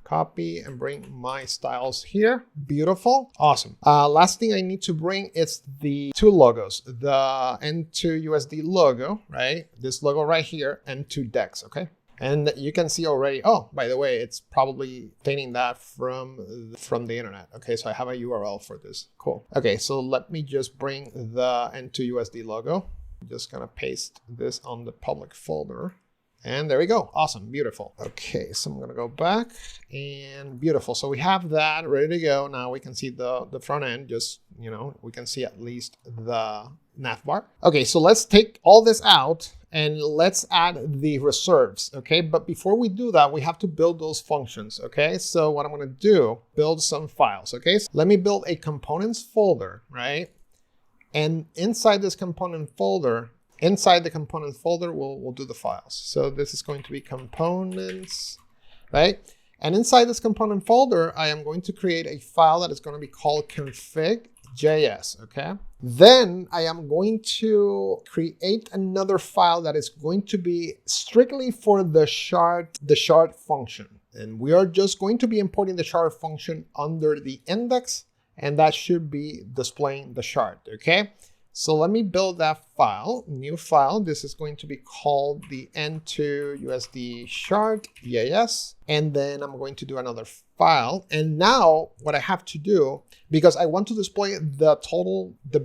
copy and bring my styles here. Beautiful. Awesome. Last thing I need to bring is the 2 logos, the N2 USD logo, right? This logo right here, and 2 decks, okay? And you can see already, oh, by the way, it's probably obtaining that from the internet. Okay, so I have a URL for this. Cool. Okay, so let me just bring the N2 USD logo. I'm just gonna paste this on the public folder. And there we go. Awesome. Beautiful. Okay, so I'm going to go back and beautiful. So we have that ready to go. Now we can see the front end. Just, you know, we can see at least the navbar. Okay, so let's take all this out And let's add the reserves, okay? But before we do that, we have to build those functions, okay? So what I'm gonna do, build some files, okay? So let me build a components folder, right? And inside this component folder, we'll do the files. So this is going to be components, right? And inside this component folder, I am going to create a file that is going to be called config.js, okay? Then I am going to create another file that is going to be strictly for the shard function. And we are just going to be importing the shard function under the index, and that should be displaying the shard, okay? So let me build that file, new file. This is going to be called the n2 usd shard.js. And then I'm going to do another file. And now what I have to do, because I want to display the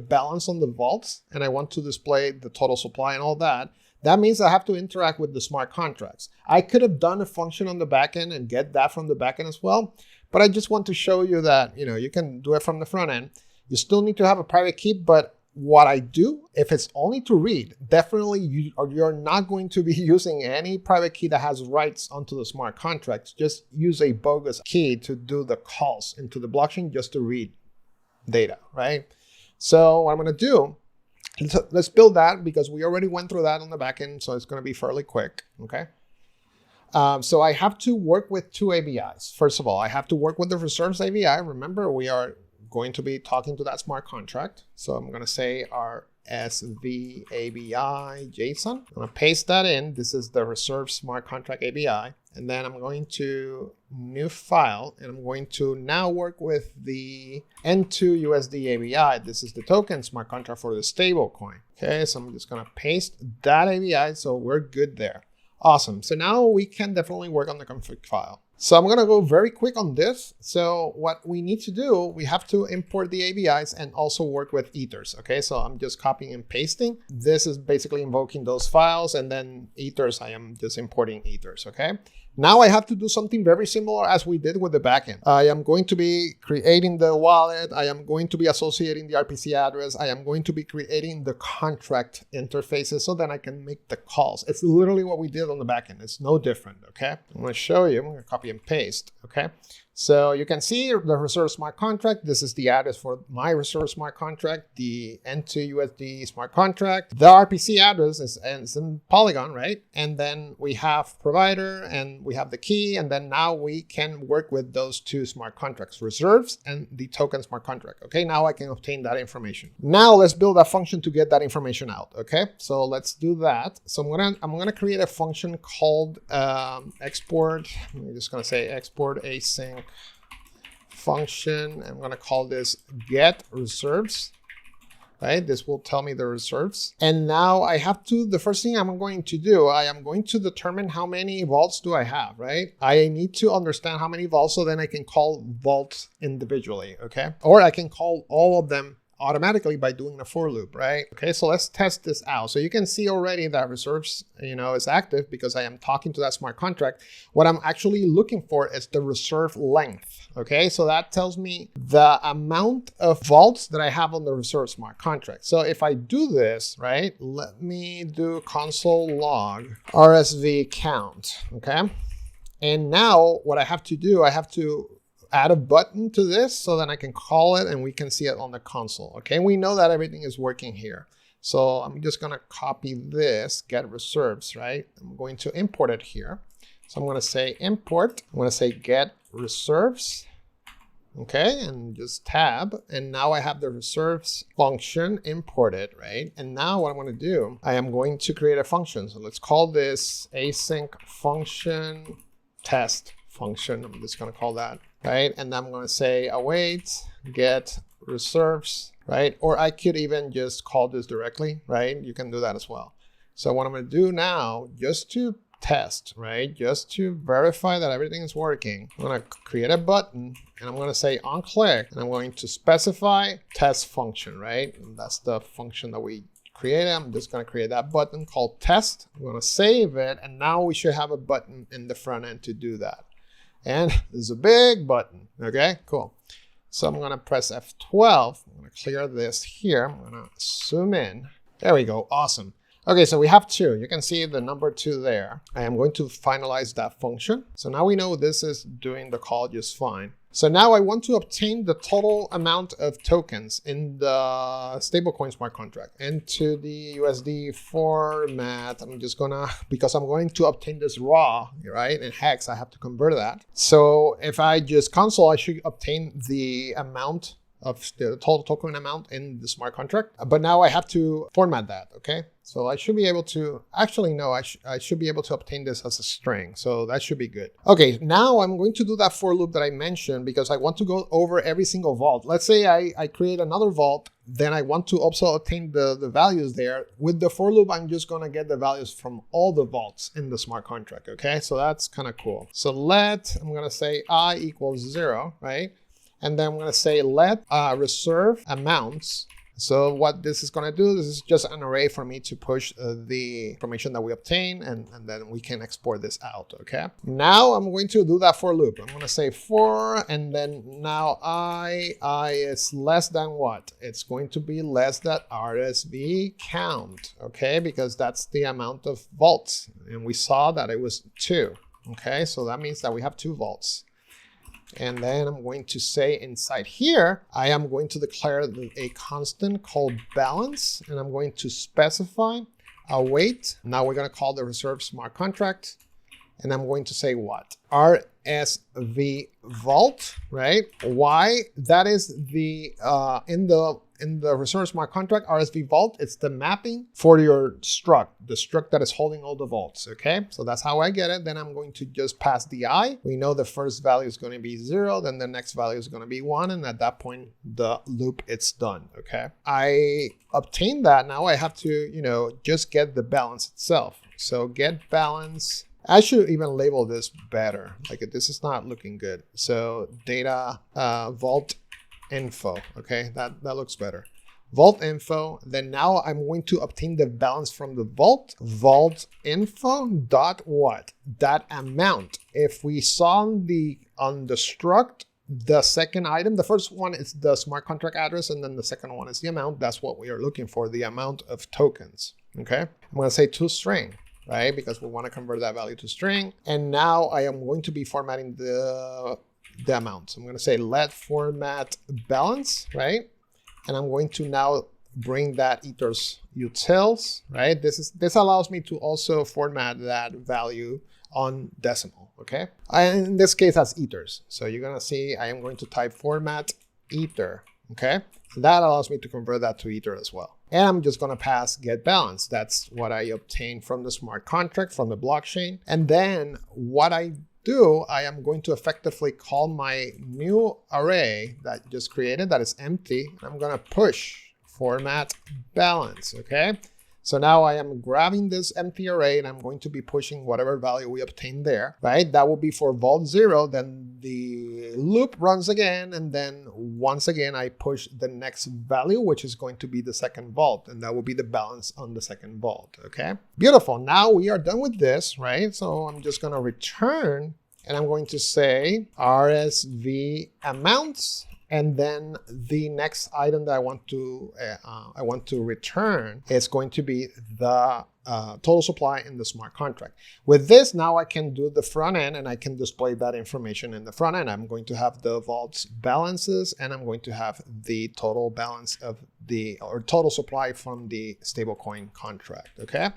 balance on the vaults, and I want to display the total supply and all that, that means I have to interact with the smart contracts. I could have done a function on the backend and get that from the backend as well, but I just want to show you that, you can do it from the front end. You still need to have a private key, but what I do, if it's only to read, definitely you're not going to be using any private key that has writes onto the smart contracts. Just use a bogus key to do the calls into the blockchain just to read data, right? So what I'm going to do, let's build that because we already went through that on the backend, so it's going to be fairly quick, okay? So I have to work with two ABIs. First of all, I have to work with the reserves ABI. Remember, we are going to be talking to that smart contract. So I'm going to say RSV ABI JSON. I'm going to paste that in. This is the reserve smart contract ABI. And then I'm going to new file, and I'm going to now work with the N2 USD ABI. This is the token smart contract for the stablecoin. Okay, so I'm just going to paste that ABI. So we're good there. Awesome. So now we can definitely work on the config file. So I'm going to go very quick on this. So what we need to do, we have to import the ABIs and also work with ethers. Okay, so I'm just copying and pasting. This is basically invoking those files, and then ethers, I am just importing ethers. Okay, now I have to do something very similar as we did with the backend. I am going to be creating the wallet. I am going to be associating the RPC address. I am going to be creating the contract interfaces so that I can make the calls. It's literally what we did on the backend. It's no different. Okay, I'm going to show you. I'm going to copy and paste. Okay, so you can see the reserve smart contract. This is the address for my reserve smart contract, the N2 USD smart contract. The RPC address is in Polygon, right? And then we have provider and we have the key, and then now we can work with those two smart contracts, reserves and the token smart contract. Okay, now I can obtain that information. Now let's build a function to get that information out. Okay, so let's do that. So I'm gonna create a function called export. I'm just gonna say export async function. I'm going to call this get reserves, right? This will tell me the reserves. And now I have to, the first thing I'm going to do, I am going to determine how many vaults do I have, right? I need to understand how many vaults, so then I can call vaults individually, okay? Or I can call all of them automatically by doing a for loop, right? Okay, so let's test this out. So you can see already that reserves, is active because I am talking to that smart contract. What I'm actually looking for is the reserve length. Okay, so that tells me the amount of vaults that I have on the reserve smart contract. So if I do this, right, let me do console log RSV count. Okay, and now what I have to do, I have to add a button to this so that I can call it and we can see it on the console. Okay, we know that everything is working here. So I'm just going to copy this, get reserves, right? I'm going to import it here. So I'm going to say import. I'm going to say get reserves. Okay, and just tab. And now I have the reserves function imported, right? And now what I'm going to do, I am going to create a function. So let's call this async function test function. I'm just going to call that, right? And I'm going to say await get reserves, right? Or I could even just call this directly, right? You can do that as well. So what I'm going to do now, just to test, right? Just to verify that everything is working, I'm going to create a button and I'm going to say on click, and I'm going to specify test function, right? And that's the function that we created. I'm just going to create that button called test. I'm going to save it, and now we should have a button in the front end to do that. And there's a big button. Okay, cool. So I'm going to press F12. I'm going to clear this here. I'm going to zoom in. There we go. Awesome. Okay, so we have 2. You can see the number 2 there. I am going to finalize that function. So now we know this is doing the call just fine. So now I want to obtain the total amount of tokens in the stablecoin smart contract into the USD format. I'm just gonna, because I'm going to obtain this raw, right? In hex, I have to convert that. So if I just console, I should obtain the amount of the total token amount in the smart contract. But now I have to format that, okay? So I should be able to, actually no, I should be able to obtain this as a string. So that should be good. Okay, now I'm going to do that for loop that I mentioned because I want to go over every single vault. Let's say I create another vault, then I want to also obtain the values there. With the for loop, I'm just gonna get the values from all the vaults in the smart contract, okay? So that's kind of cool. So I'm gonna say I equals 0, right? And then I'm going to say let reserve amounts. So what this is going to do, this is just an array for me to push the information that we obtain, and then we can export this out, okay? Now I'm going to do that for loop. I'm going to say for, and then now I is less than what? It's going to be less than RSV count, okay? Because that's the amount of vaults. And we saw that it was 2, okay? So that means that we have 2 vaults. And then I'm going to say inside here, I am going to declare a constant called balance, and I'm going to specify a weight. Now we're going to call the reserve smart contract, and I'm going to say what? RSV vault, right? Why? That is the in the reserve smart contract RSV vault, it's the mapping for your struct, the struct that is holding all the vaults, okay? So that's how I get it. Then I'm going to just pass the I. We know the first value is going to be 0, then the next value is going to be 1, and at that point, the loop, it's done, okay? I obtained that. Now I have to, just get the balance itself. So get balance. I should even label this better. Like this is not looking good. So data vault info, okay, that looks better. Vault info, then now I'm going to obtain the balance from the vault info dot what? That amount. If we saw on the struct, the second item, the first one is the smart contract address, and then the second one is the amount. That's what we are looking for, the amount of tokens, okay? I'm going to say to string, right? Because we want to convert that value to string. And now I am going to be formatting the amount. So I'm going to say let format balance, right? And I'm going to now bring that ethers utils, right? This allows me to also format that value on decimal, okay? And in this case, that's ethers. So you're going to see I am going to type format ether, okay? So that allows me to convert that to ether as well. And I'm just going to pass get balance. That's what I obtained from the smart contract, from the blockchain. And then what I do, I am going to effectively call my new array that I just created that is empty. I'm going to push format balance, okay? So now I am grabbing this empty array and I'm going to be pushing whatever value we obtained there, right? That will be for vault 0. Then the loop runs again. And then once again, I push the next value, which is going to be the second vault. And that will be the balance on the second vault, okay? Beautiful. Now we are done with this, right? So I'm just going to return and I'm going to say RSV amounts. And then the next item that I want to return is going to be the total supply in the smart contract. With this, now I can do the front end and I can display that information in the front end. I'm going to have the vaults balances and I'm going to have the total balance of or total supply from the stablecoin contract, okay?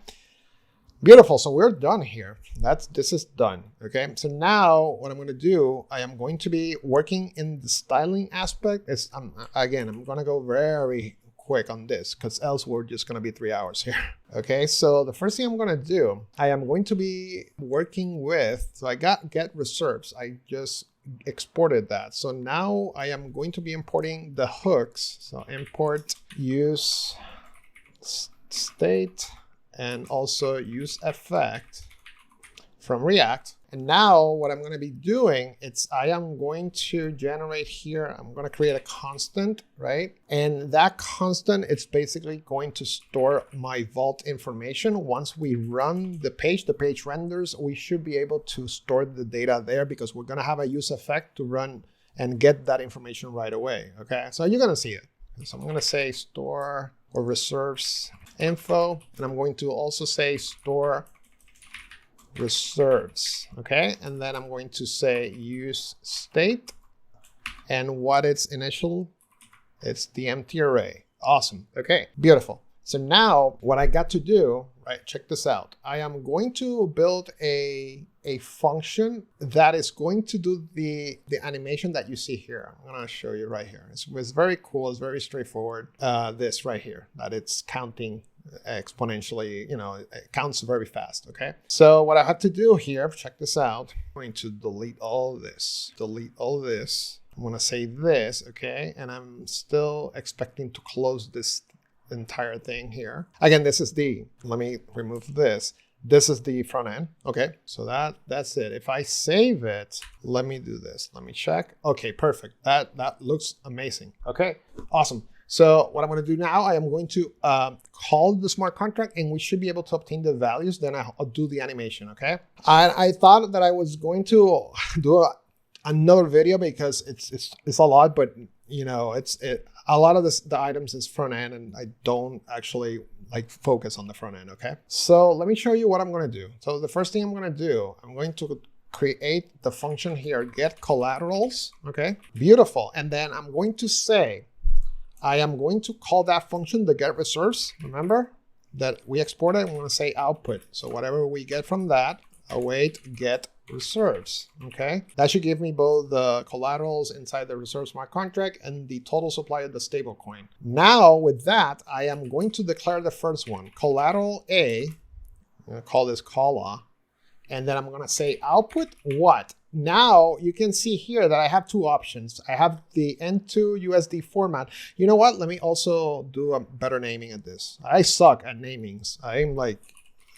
Beautiful, so we're done here. This is done, okay? So now what I'm gonna do, I am going to be working in the styling aspect. Again, I'm gonna go very quick on this because else we're just gonna be 3 hours here. Okay, so the first thing I'm gonna do, I am going to be working with, so I got get reserves. I just exported that. So now I am going to be importing the hooks. So import use state and also use effect from React. And now what I'm going to be doing, I am going to generate here, I'm going to create a constant, right? And that constant, it's basically going to store my vault information. Once we run the page renders, we should be able to store the data there because we're going to have a use effect to run and get that information right away, okay? So you're going to see it. So I'm going to say store or reserves info, and I'm going to also say store reserves, okay? And then I'm going to say use state, and what its initial, it's the empty array. Awesome, okay, beautiful. So now what I got to do, right, check this out. I am going to build a function that is going to do the animation that you see here. I'm gonna show you right here. It's very cool, it's very straightforward. This right here, that it's counting exponentially, you know, it counts very fast, okay? So what I have to do here, check this out. I'm going to delete all this, I'm gonna say this, okay? And I'm still expecting to close this entire thing here. Again, this is let me remove this. This is the front end, okay? So that's it. If I save it, let me do this. Let me check. Okay, perfect. That looks amazing. Okay, awesome. So what I'm going to do now, I am going to call the smart contract, and we should be able to obtain the values. Then I'll do the animation, okay? I thought that I was going to do another video because it's a lot, but you know, a lot of the items is front end, and I don't actually like focus on the front end, okay? So let me show you what I'm going to do. So the first thing I'm going to do, I'm going to create the function here, get collaterals, okay? Beautiful. And then I'm going to say, I am going to call that function the get reserves. Remember that we exported, I'm going to say output. So whatever we get from that, await get reserves, okay? That should give me both the collaterals inside the reserve smart contract and the total supply of the stablecoin. Now with that, I am going to declare the first one, collateral A, I'm going to call this colla, and then I'm going to say output what? Now you can see here that I have two options. I have the N2 USD format. You know what? Let me also do a better naming at this. I suck at namings.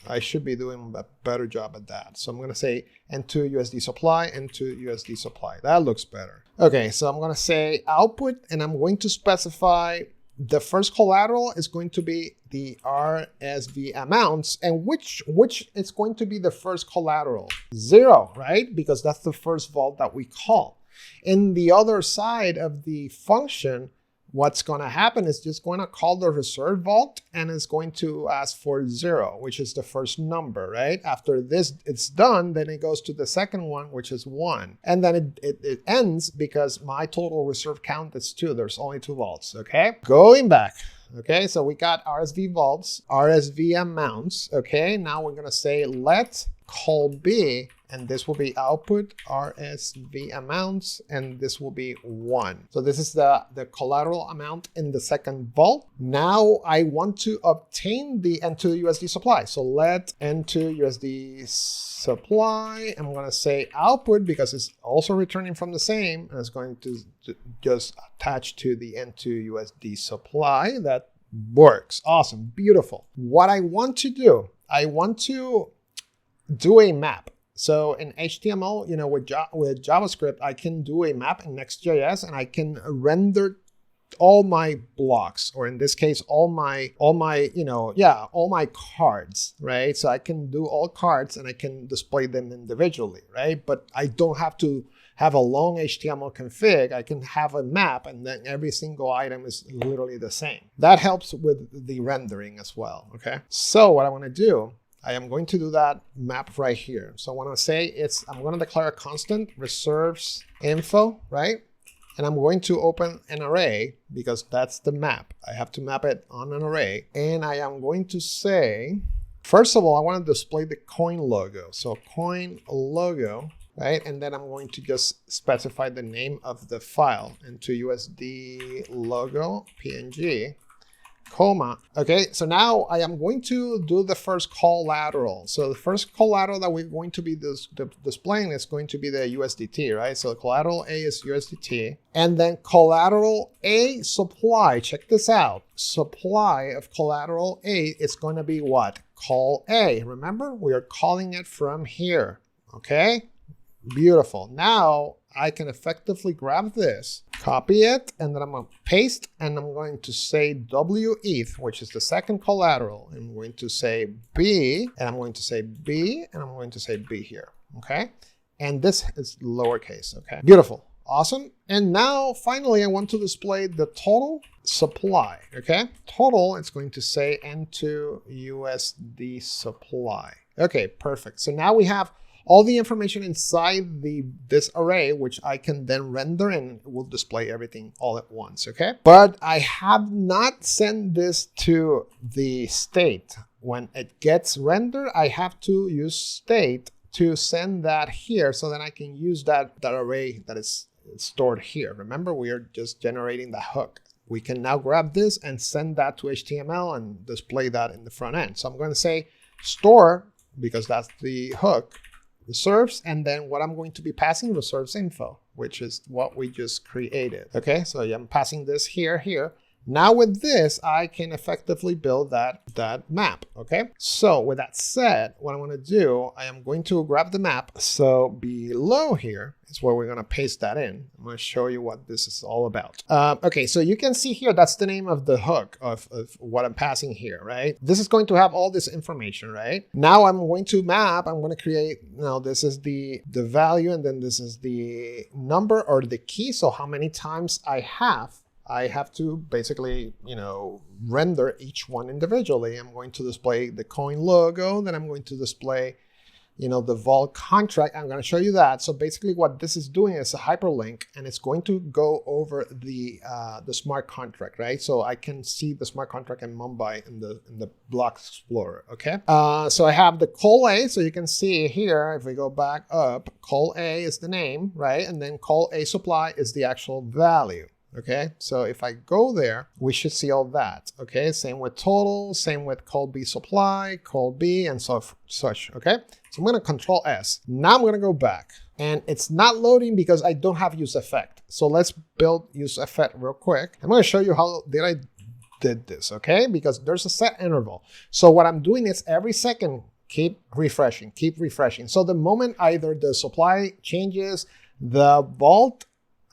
I should be doing a better job at that. So I'm going to say N2 USD supply, N2 USD supply. That looks better. Okay, so I'm going to say output, and I'm going to specify the first collateral is going to be the RSV amounts, and which is going to be the first collateral? 0, right? Because that's the first vault that we call. In the other side of the function, what's going to happen is just going to call the reserve vault, and it's going to ask for 0, which is the first number, right? After this, it's done, then it goes to the second one, which is 1. And then it ends because my total reserve count is 2. There's only 2 vaults, okay? Going back. Okay, so we got RSV vaults, RSV amounts, okay? Now we're going to say let call B, and this will be output RSV amounts, and this will be 1. So this is the collateral amount in the second vault. Now I want to obtain the N2 USD supply. So let N2 USD supply, I'm going to say output because it's also returning from the same, and it's going to just attach to the N2 USD supply. That works. Awesome. Beautiful. What I want to do, I want to do a map. So in HTML, you know, with JavaScript, I can do a map in Next.js, and I can render all my blocks, or in this case, all my cards, right? So I can do all cards, and I can display them individually, right? But I don't have to have a long HTML config. I can have a map, and then every single item is literally the same. That helps with the rendering as well, okay? So what I want to do, I am going to do that map right here. So I want to say I'm going to declare a constant reserves info, right? And I'm going to open an array because that's the map. I have to map it on an array. And I am going to say, first of all, I want to display the coin logo. So coin logo, right? And then I'm going to just specify the name of the file into USD logo PNG. Comma. Okay, so now I am going to do the first collateral. So the first collateral that we're going to be displaying is going to be the USDT, right? So collateral A is USDT. And then collateral A supply, check this out. Supply of collateral A is going to be what? Call A. Remember, we are calling it from here. Okay, beautiful. Now I can effectively grab this, copy it, and then I'm going to paste, and I'm going to say WETH, which is the second collateral. I'm going to say B, and I'm going to say B, and I'm going to say B here, okay? And this is lowercase, okay? Beautiful. Awesome. And now finally, I want to display the total supply. Okay, total, it's going to say N2 USD supply. Okay, perfect. So now we have all the information inside this array, which I can then render and it will display everything all at once, okay? But I have not sent this to the state. When it gets rendered, I have to use state to send that here so that I can use that array that is stored here. Remember, we are just generating the hook. We can now grab this and send that to HTML and display that in the front end. So I'm going to say store, because that's the hook, reserves, and then what I'm going to be passing, reserves info, which is what we just created. Okay, so I'm passing this here. Now with this, I can effectively build that map. Okay, so with that said, what I'm going to do, I am going to grab the map. So below here is where we're going to paste that in. I'm going to show you what this is all about. Okay, so you can see here, that's the name of the hook of what I'm passing here, right? This is going to have all this information, right? Now I'm going to map, I'm going to create, now this is the value, and then this is the number or the key. So how many times I have to basically, render each one individually. I'm going to display the coin logo, then I'm going to display, the vol contract. I'm going to show you that. So basically what this is doing is a hyperlink, and it's going to go over the smart contract, right? So I can see the smart contract in Mumbai in the block explorer, okay? So I have the call A, so you can see here, if we go back up, call A is the name, right? And then call A supply is the actual value. Okay, so if I go there, we should see all that. Okay, same with total, same with call B supply, call B, and such. Okay, so I'm going to Control S. Now I'm going to go back, and it's not loading because I don't have use effect. So let's build use effect real quick. I'm going to show you how I did this. Okay, because there's a set interval. So what I'm doing is every second, keep refreshing. So the moment either the supply changes, the vault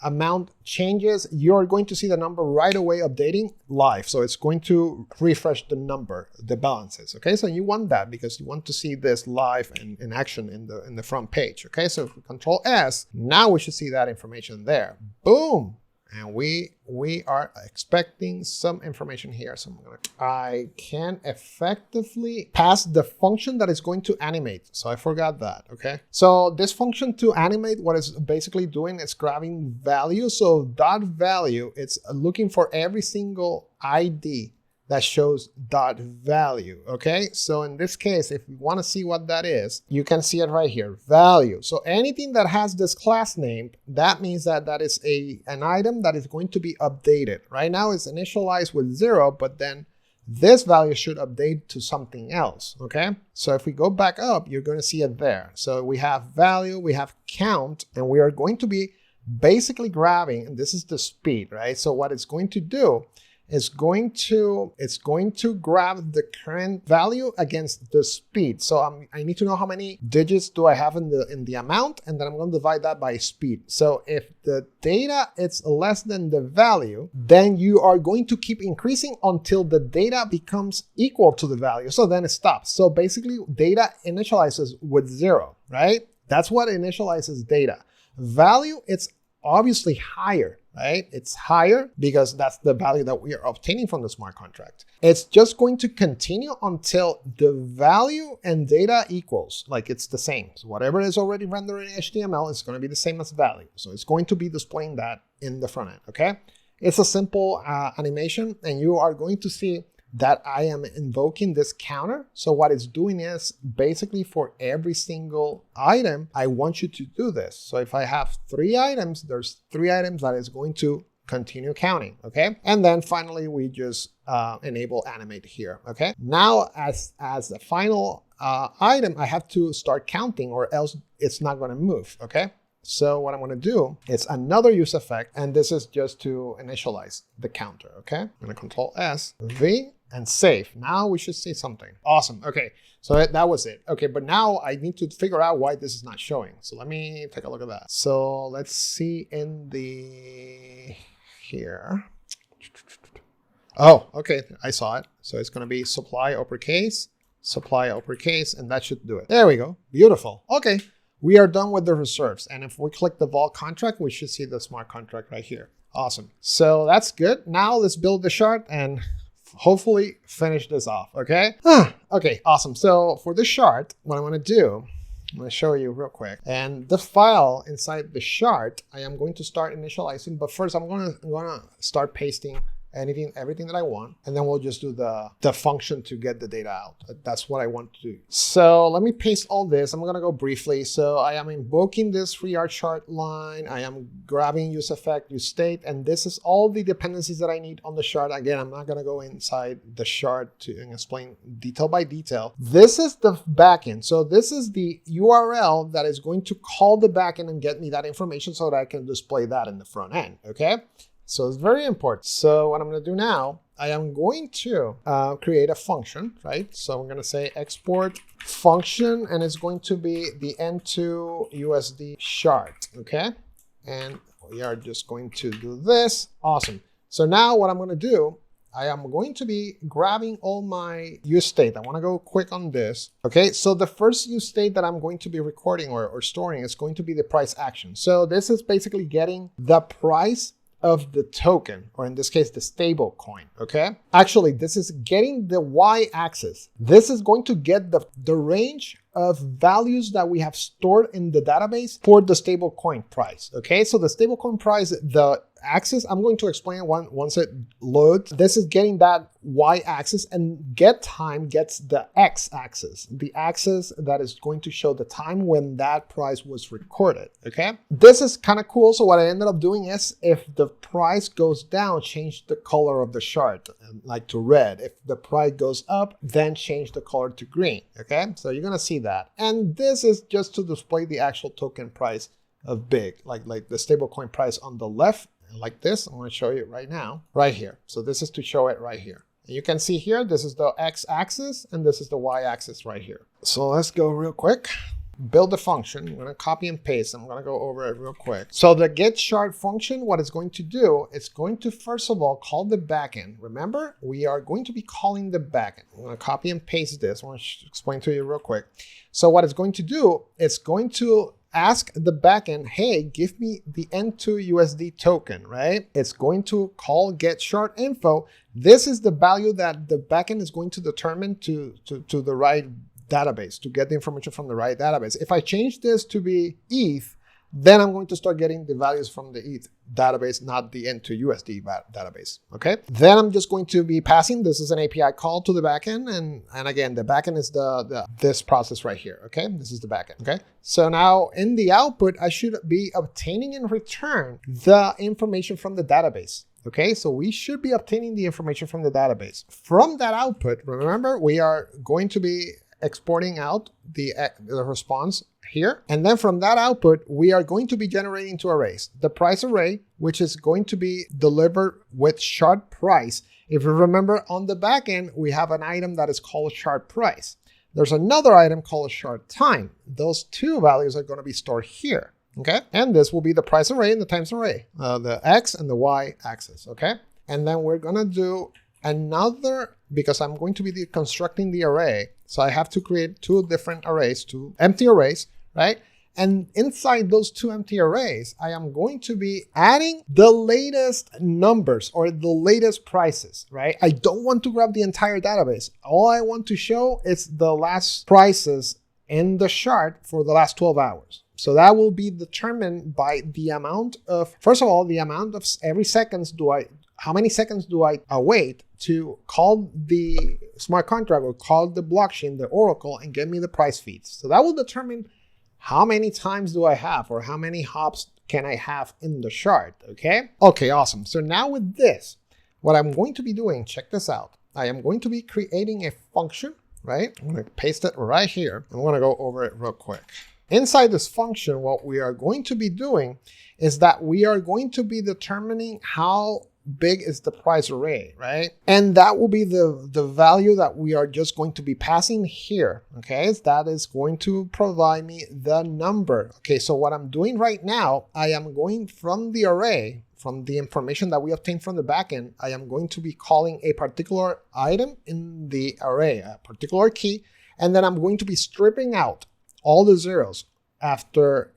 amount changes, you're going to see the number right away updating live. So it's going to refresh the number, the balances. Okay, so you want that because you want to see this live and in action in the front page. Okay, so if we Control S, now we should see that information there. Boom. And we are expecting some information here. So I can effectively pass the function that is going to animate. So I forgot that, okay? So this function to animate, what it's basically doing is grabbing value. So dot value, it's looking for every single ID that shows dot value, okay? So in this case, if you want to see what that is, you can see it right here, value. So anything that has this class name, that means that that is an item that is going to be updated. Right now it's initialized with 0, but then this value should update to something else, okay? So if we go back up, you're going to see it there. So we have value, we have count, and we are going to be basically grabbing, and this is the speed, right? So what it's going to do, it's going to grab the current value against the speed. So I need to know how many digits do I have in the amount, and then I'm going to divide that by speed. So if the data is less than the value, then you are going to keep increasing until the data becomes equal to the value. So then it stops. So basically data initializes with 0, right? That's what initializes data. Value, it's obviously higher, right? It's higher because that's the value that we are obtaining from the smart contract. It's just going to continue until the value and data equals, like it's the same. So whatever is already rendered in HTML is going to be the same as value. So it's going to be displaying that in the front end, okay? It's a simple animation, and you are going to see that I am invoking this counter. So what it's doing is basically for every single item, I want you to do this. So if I have 3 items, there's 3 items that is going to continue counting, okay? And then finally, we just enable animate here, okay? Now, as the final item, I have to start counting or else it's not gonna move, okay? So what I'm going to do is another use effect, and this is just to initialize the counter, okay? I'm going to Control S, V, and save. Now we should see something. Awesome. Okay, so that was it. Okay, but now I need to figure out why this is not showing. So let me take a look at that. So let's see in the here. Oh, okay, I saw it. So it's going to be supply uppercase, and that should do it. There we go. Beautiful. Okay. we are done with the reserves. And if we click the vault contract, we should see the smart contract right here. Awesome. So that's good. Now let's build the shard and hopefully finish this off, okay? Okay, awesome. So for the shard, what I'm gonna do, I'm gonna show you real quick. And the file inside the shard, I am going to start initializing, but first I'm gonna start pasting everything that I want, and then we'll just do the function to get the data out. That's what I want to do. So let me paste all this. I'm gonna go briefly. So I am invoking this FreeRchart line. I am grabbing useEffect, useState, and this is all the dependencies that I need on the shard. Again, I'm not gonna go inside the shard to explain detail by detail. This is the backend. So this is the URL that is going to call the backend and get me that information so that I can display that in the front end, okay? So it's very important. So what I'm going to do now, I am going to create a function, right? So I'm going to say export function, and it's going to be the N2 USD shard, okay? And we are just going to do this. Awesome. So now what I'm going to do, I am going to be grabbing all my usestate. I want to go quick on this. Okay, so the first usestate that I'm going to be recording or storing is going to be the price action. So this is basically getting the price of the token, or in this case, the stable coin, okay? Actually, this is getting the y-axis. This is going to get the range of values that we have stored in the database for the stable coin price, okay? So the stable coin price, the axis, I'm going to explain once it loads. This is getting that y-axis, and get time gets the x-axis, the axis that is going to show the time when that price was recorded, okay? This is kind of cool. So what I ended up doing is, if the price goes down, change the color of the shard, like to red. If the price goes up, then change the color to green, okay? So you're gonna see that. And this is just to display the actual token price of BIG, like the stablecoin price on the left, like this. I'm going to show you right now, right here. So this is to show it right here. And you can see here, this is the x-axis and this is the y-axis right here. So let's go real quick. Build the function. I'm going to copy and paste. I'm going to go over it real quick. So the get shard function, what it's going to do, it's going to first of all call the backend. Remember, we are going to be calling the backend. I'm going to copy and paste this. I want to explain to you real quick. So what it's going to do, it's going to ask the backend, hey, give me the N2 USD token, right? It's going to call get shard info. This is the value that the backend is going to determine to the right database, to get the information from the right database. If I change this to be ETH, then I'm going to start getting the values from the ETH database, not the N2 USD database, okay? Then I'm just going to be passing, this is an API call to the backend, and again, the backend is this process right here, okay? This is the backend, okay? So now in the output, I should be obtaining in return the information from the database. Okay, so we should be obtaining the information from the database. From that output, remember, we are going to be exporting out the response here. And then from that output, we are going to be generating two arrays. The price array, which is going to be delivered with shard price. If you remember, on the back end, we have an item that is called shard price. There's another item called shard time. Those two values are going to be stored here. Okay, and this will be the price array and the times array, the X and the Y axis, okay? And then we're gonna do another, because I'm going to be deconstructing the array, so I have to create two different arrays, two empty arrays, right? And inside those two empty arrays, I am going to be adding the latest numbers or the latest prices, right? I don't want to grab the entire database. All I want to show is the last prices in the shard for the last 12 hours. So that will be determined by the amount of, first of all, the amount of every seconds how many seconds do I await to call the smart contract or call the blockchain, the oracle, and get me the price feeds. So that will determine how many times do I have, or how many hops can I have in the shard, okay? Okay, awesome. So now with this, what I'm going to be doing, check this out. I am going to be creating a function, right? I'm going to paste it right here. I'm going to go over it real quick. Inside this function, what we are going to be doing is that we are going to be determining how big is the price array, right? And that will be the value that we are just going to be passing here, okay? That is going to provide me the number. Okay, so what I'm doing right now, I am going from the array, from the information that we obtained from the backend, I am going to be calling a particular item in the array, a particular key, and then I'm going to be stripping out all the zeros. after,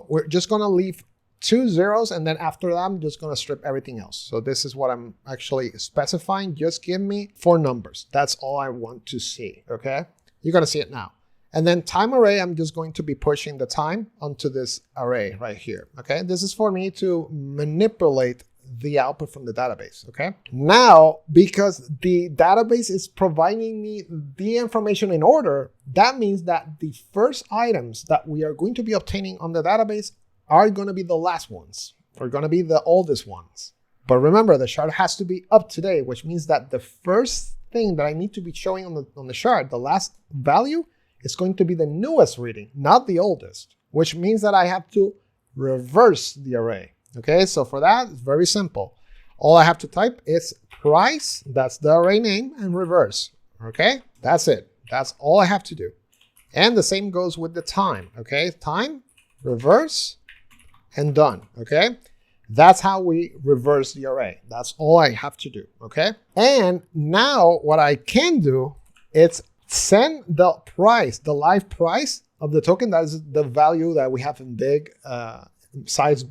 we're just going to leave 2 zeros, and then after that, I'm just going to strip everything else. So this is what I'm actually specifying. Just give me 4 numbers. That's all I want to see, okay? You're going to see it now. And then time array, I'm just going to be pushing the time onto this array right here, okay? This is for me to manipulate the output from the database, okay? Now, because the database is providing me the information in order, that means that the first items that we are going to be obtaining on the database are going to be the last ones, or going to be the oldest ones. But remember, the shard has to be up to date, which means that the first thing that I need to be showing on the shard, the last value, is going to be the newest reading, not the oldest, which means that I have to reverse the array. Okay, so for that, it's very simple. All I have to type is price, that's the array name, and reverse. Okay, that's it. That's all I have to do. And the same goes with the time. Okay, time, reverse, and done. Okay, that's how we reverse the array. That's all I have to do. Okay, and now what I can do is send the price, the live price of the token. That is the value that we have in big size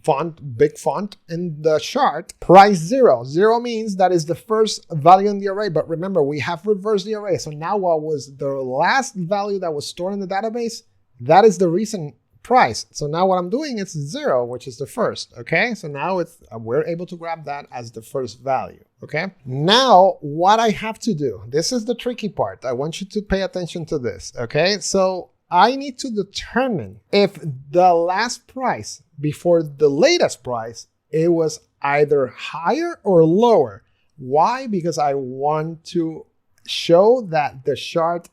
font, big font in the chart, price 0. 0 means that is the first value in the array. But remember, we have reversed the array. So now what was the last value that was stored in the database? That is the recent price. So now what I'm doing is 0, which is the first. Okay, so now we're able to grab that as the first value. Okay, now what I have to do, this is the tricky part. I want you to pay attention to this. Okay, so I need to determine if the last price before the latest price, it was either higher or lower. Why? Because I want to show that the shard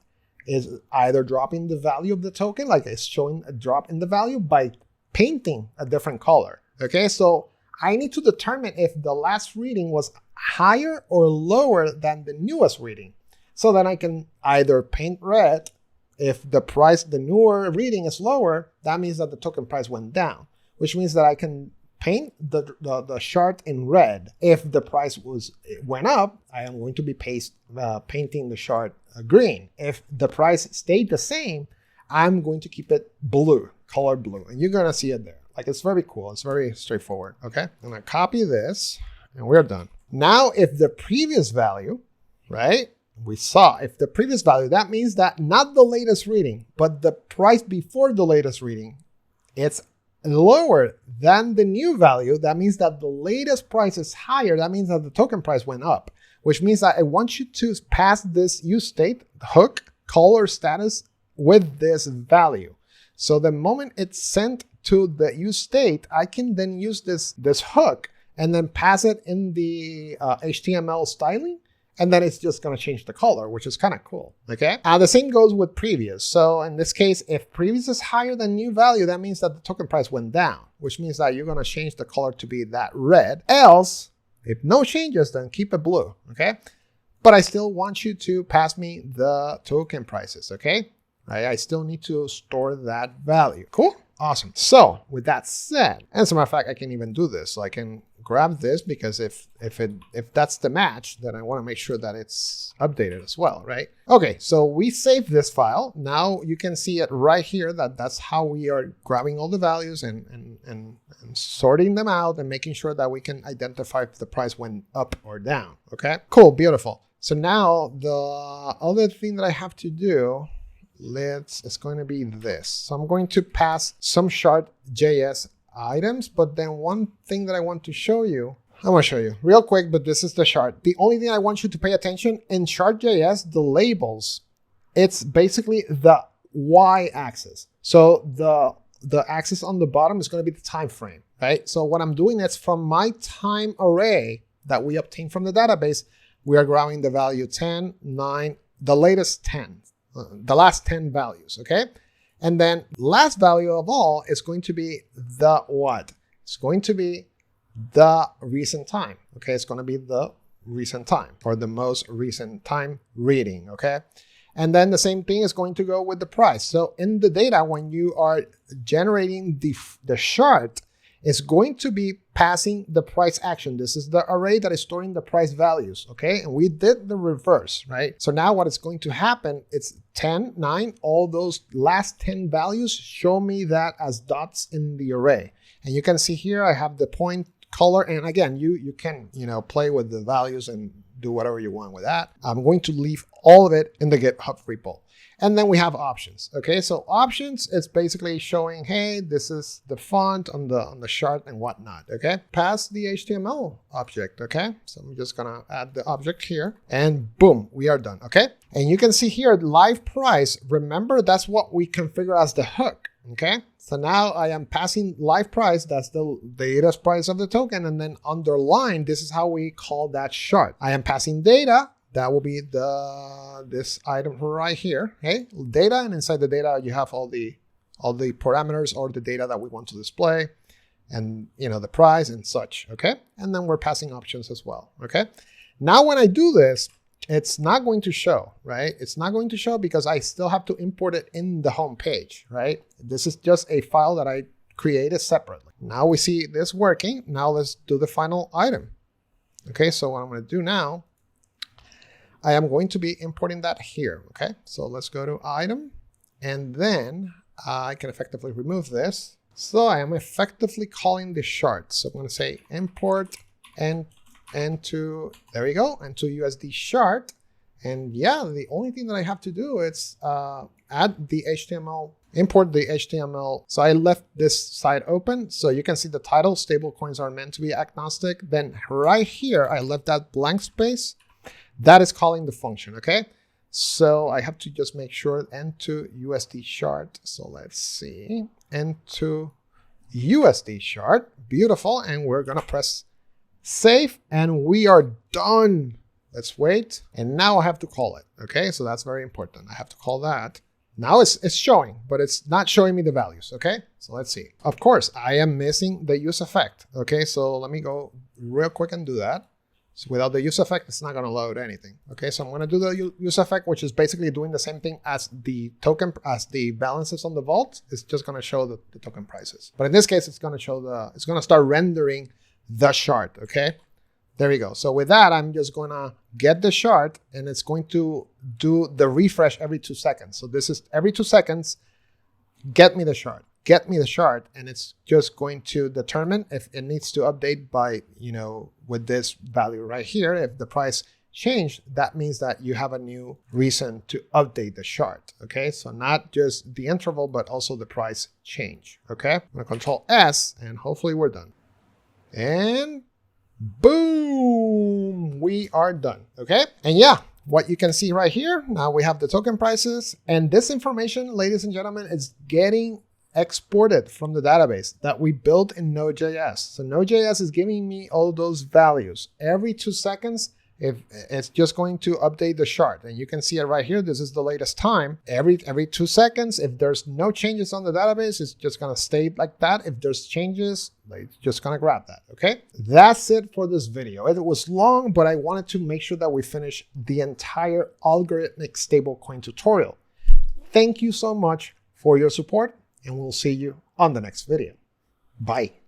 is either dropping the value of the token, like it's showing a drop in the value by painting a different color. Okay, so I need to determine if the last reading was higher or lower than the newest reading. So then I can either paint red. If the price, the newer reading is lower, that means that the token price went down, which means that I can paint the chart in red. If the price went up, I am going to be painting the chart green. If the price stayed the same, I'm going to keep it blue, color blue, and you're gonna see it there. Like, it's very cool. It's very straightforward. Okay, I'm gonna copy this, and we're done. Now, if the previous value, right? We saw if the previous value, that means that not the latest reading, but the price before the latest reading, it's lower than the new value. That means that the latest price is higher. That means that the token price went up, which means that I want you to pass this usState hook color status with this value. So the moment it's sent to the usState, I can then use this hook and then pass it in the HTML styling. And then it's just going to change the color, which is kind of cool. Okay. The same goes with previous. So in this case, if previous is higher than new value, that means that the token price went down, which means that you're going to change the color to be that red. Else, if no changes, then keep it blue. Okay. But I still want you to pass me the token prices. Okay. I still need to store that value. Cool. Awesome. So with that said, as a matter of fact, I can even do this. So I can grab this because if that's the match, then I want to make sure that it's updated as well, right? Okay, so we saved this file. Now you can see it right here that's how we are grabbing all the values and sorting them out and making sure that we can identify if the price went up or down. Okay, cool, beautiful. So now the other thing that I have to do, it's going to be this. So I'm going to pass some shard.js items, but then one thing that I want to show you, I'm going to show you real quick, but this is the chart. The only thing I want you to pay attention in shard.js, the labels, it's basically the y-axis. So the axis on the bottom is going to be the time frame, right? So what I'm doing is from my time array that we obtained from the database, we are grabbing the value 10, 9, the latest 10, the last 10 values, okay? And then last value of all is going to be the what? It's going to be the recent time, okay? It's going to be the recent time or the most recent time reading, okay? And then the same thing is going to go with the price. So in the data, when you are generating the chart, is going to be passing the price action. This is the array that is storing the price values, okay? And we did the reverse, right? So now what is going to happen, it's 10, 9, all those last 10 values, show me that as dots in the array. And you can see here, I have the point color. And again, you can, play with the values and do whatever you want with that. I'm going to leave all of it in the GitHub repo. And then we have options. Okay, so options is basically showing, hey, this is the font on the chart and whatnot. Okay, pass the HTML object. Okay, so I'm just gonna add the object here, and boom, we are done. Okay, and you can see here live price. Remember, that's what we configure as the hook. Okay, so now I am passing live price. That's the data price of the token, and then underline. This is how we call that chart. I am passing data. That will be this item right here, okay? Data, and inside the data, you have all the parameters or the data that we want to display, and the price and such, okay? And then we're passing options as well, okay? Now when I do this, it's not going to show, right? It's not going to show because I still have to import it in the home page, right? This is just a file that I created separately. Now we see this working. Now let's do the final item. Okay, so what I'm going to do now, I am going to be importing that here, okay? So let's go to item, and then I can effectively remove this. So I am effectively calling the chart. So I'm going to say import and to, there we go, and to USD chart. And yeah, the only thing that I have to do is add the HTML, import the HTML. So I left this side open. So you can see the title, stablecoins are meant to be agnostic. Then right here, I left that blank space. That is calling the function, okay? So I have to just make sure and to USD chart. So let's see, and to USD chart, beautiful. And we're gonna press save, and we are done. Let's wait, and now I have to call it, okay? So that's very important. I have to call that. Now it's showing, but it's not showing me the values, okay? So let's see. Of course, I am missing the use effect, okay? So let me go real quick and do that. So without the use effect, it's not going to load anything. Okay, so I'm going to do the use effect, which is basically doing the same thing as the token, as the balances on the vault. It's just going to show the token prices. But in this case, it's going to show it's going to start rendering the chart. Okay, there we go. So with that, I'm just going to get the chart, and it's going to do the refresh every 2 seconds. So this is every 2 seconds, get me the chart. Get me the chart, and it's just going to determine if it needs to update by, with this value right here. If the price changed, that means that you have a new reason to update the chart, okay? So not just the interval, but also the price change, okay? I'm gonna Control S, and hopefully we're done. And boom, we are done, okay? And yeah, what you can see right here, now we have the token prices, and this information, ladies and gentlemen, is getting exported from the database that we built in Node.js. So Node.js is giving me all those values. Every 2 seconds, if it's just going to update the chart. And you can see it right here. This is the latest time. Every 2 seconds, if there's no changes on the database, it's just going to stay like that. If there's changes, it's just going to grab that, okay? That's it for this video. It was long, but I wanted to make sure that we finish the entire algorithmic stablecoin tutorial. Thank you so much for your support, and we'll see you on the next video. Bye.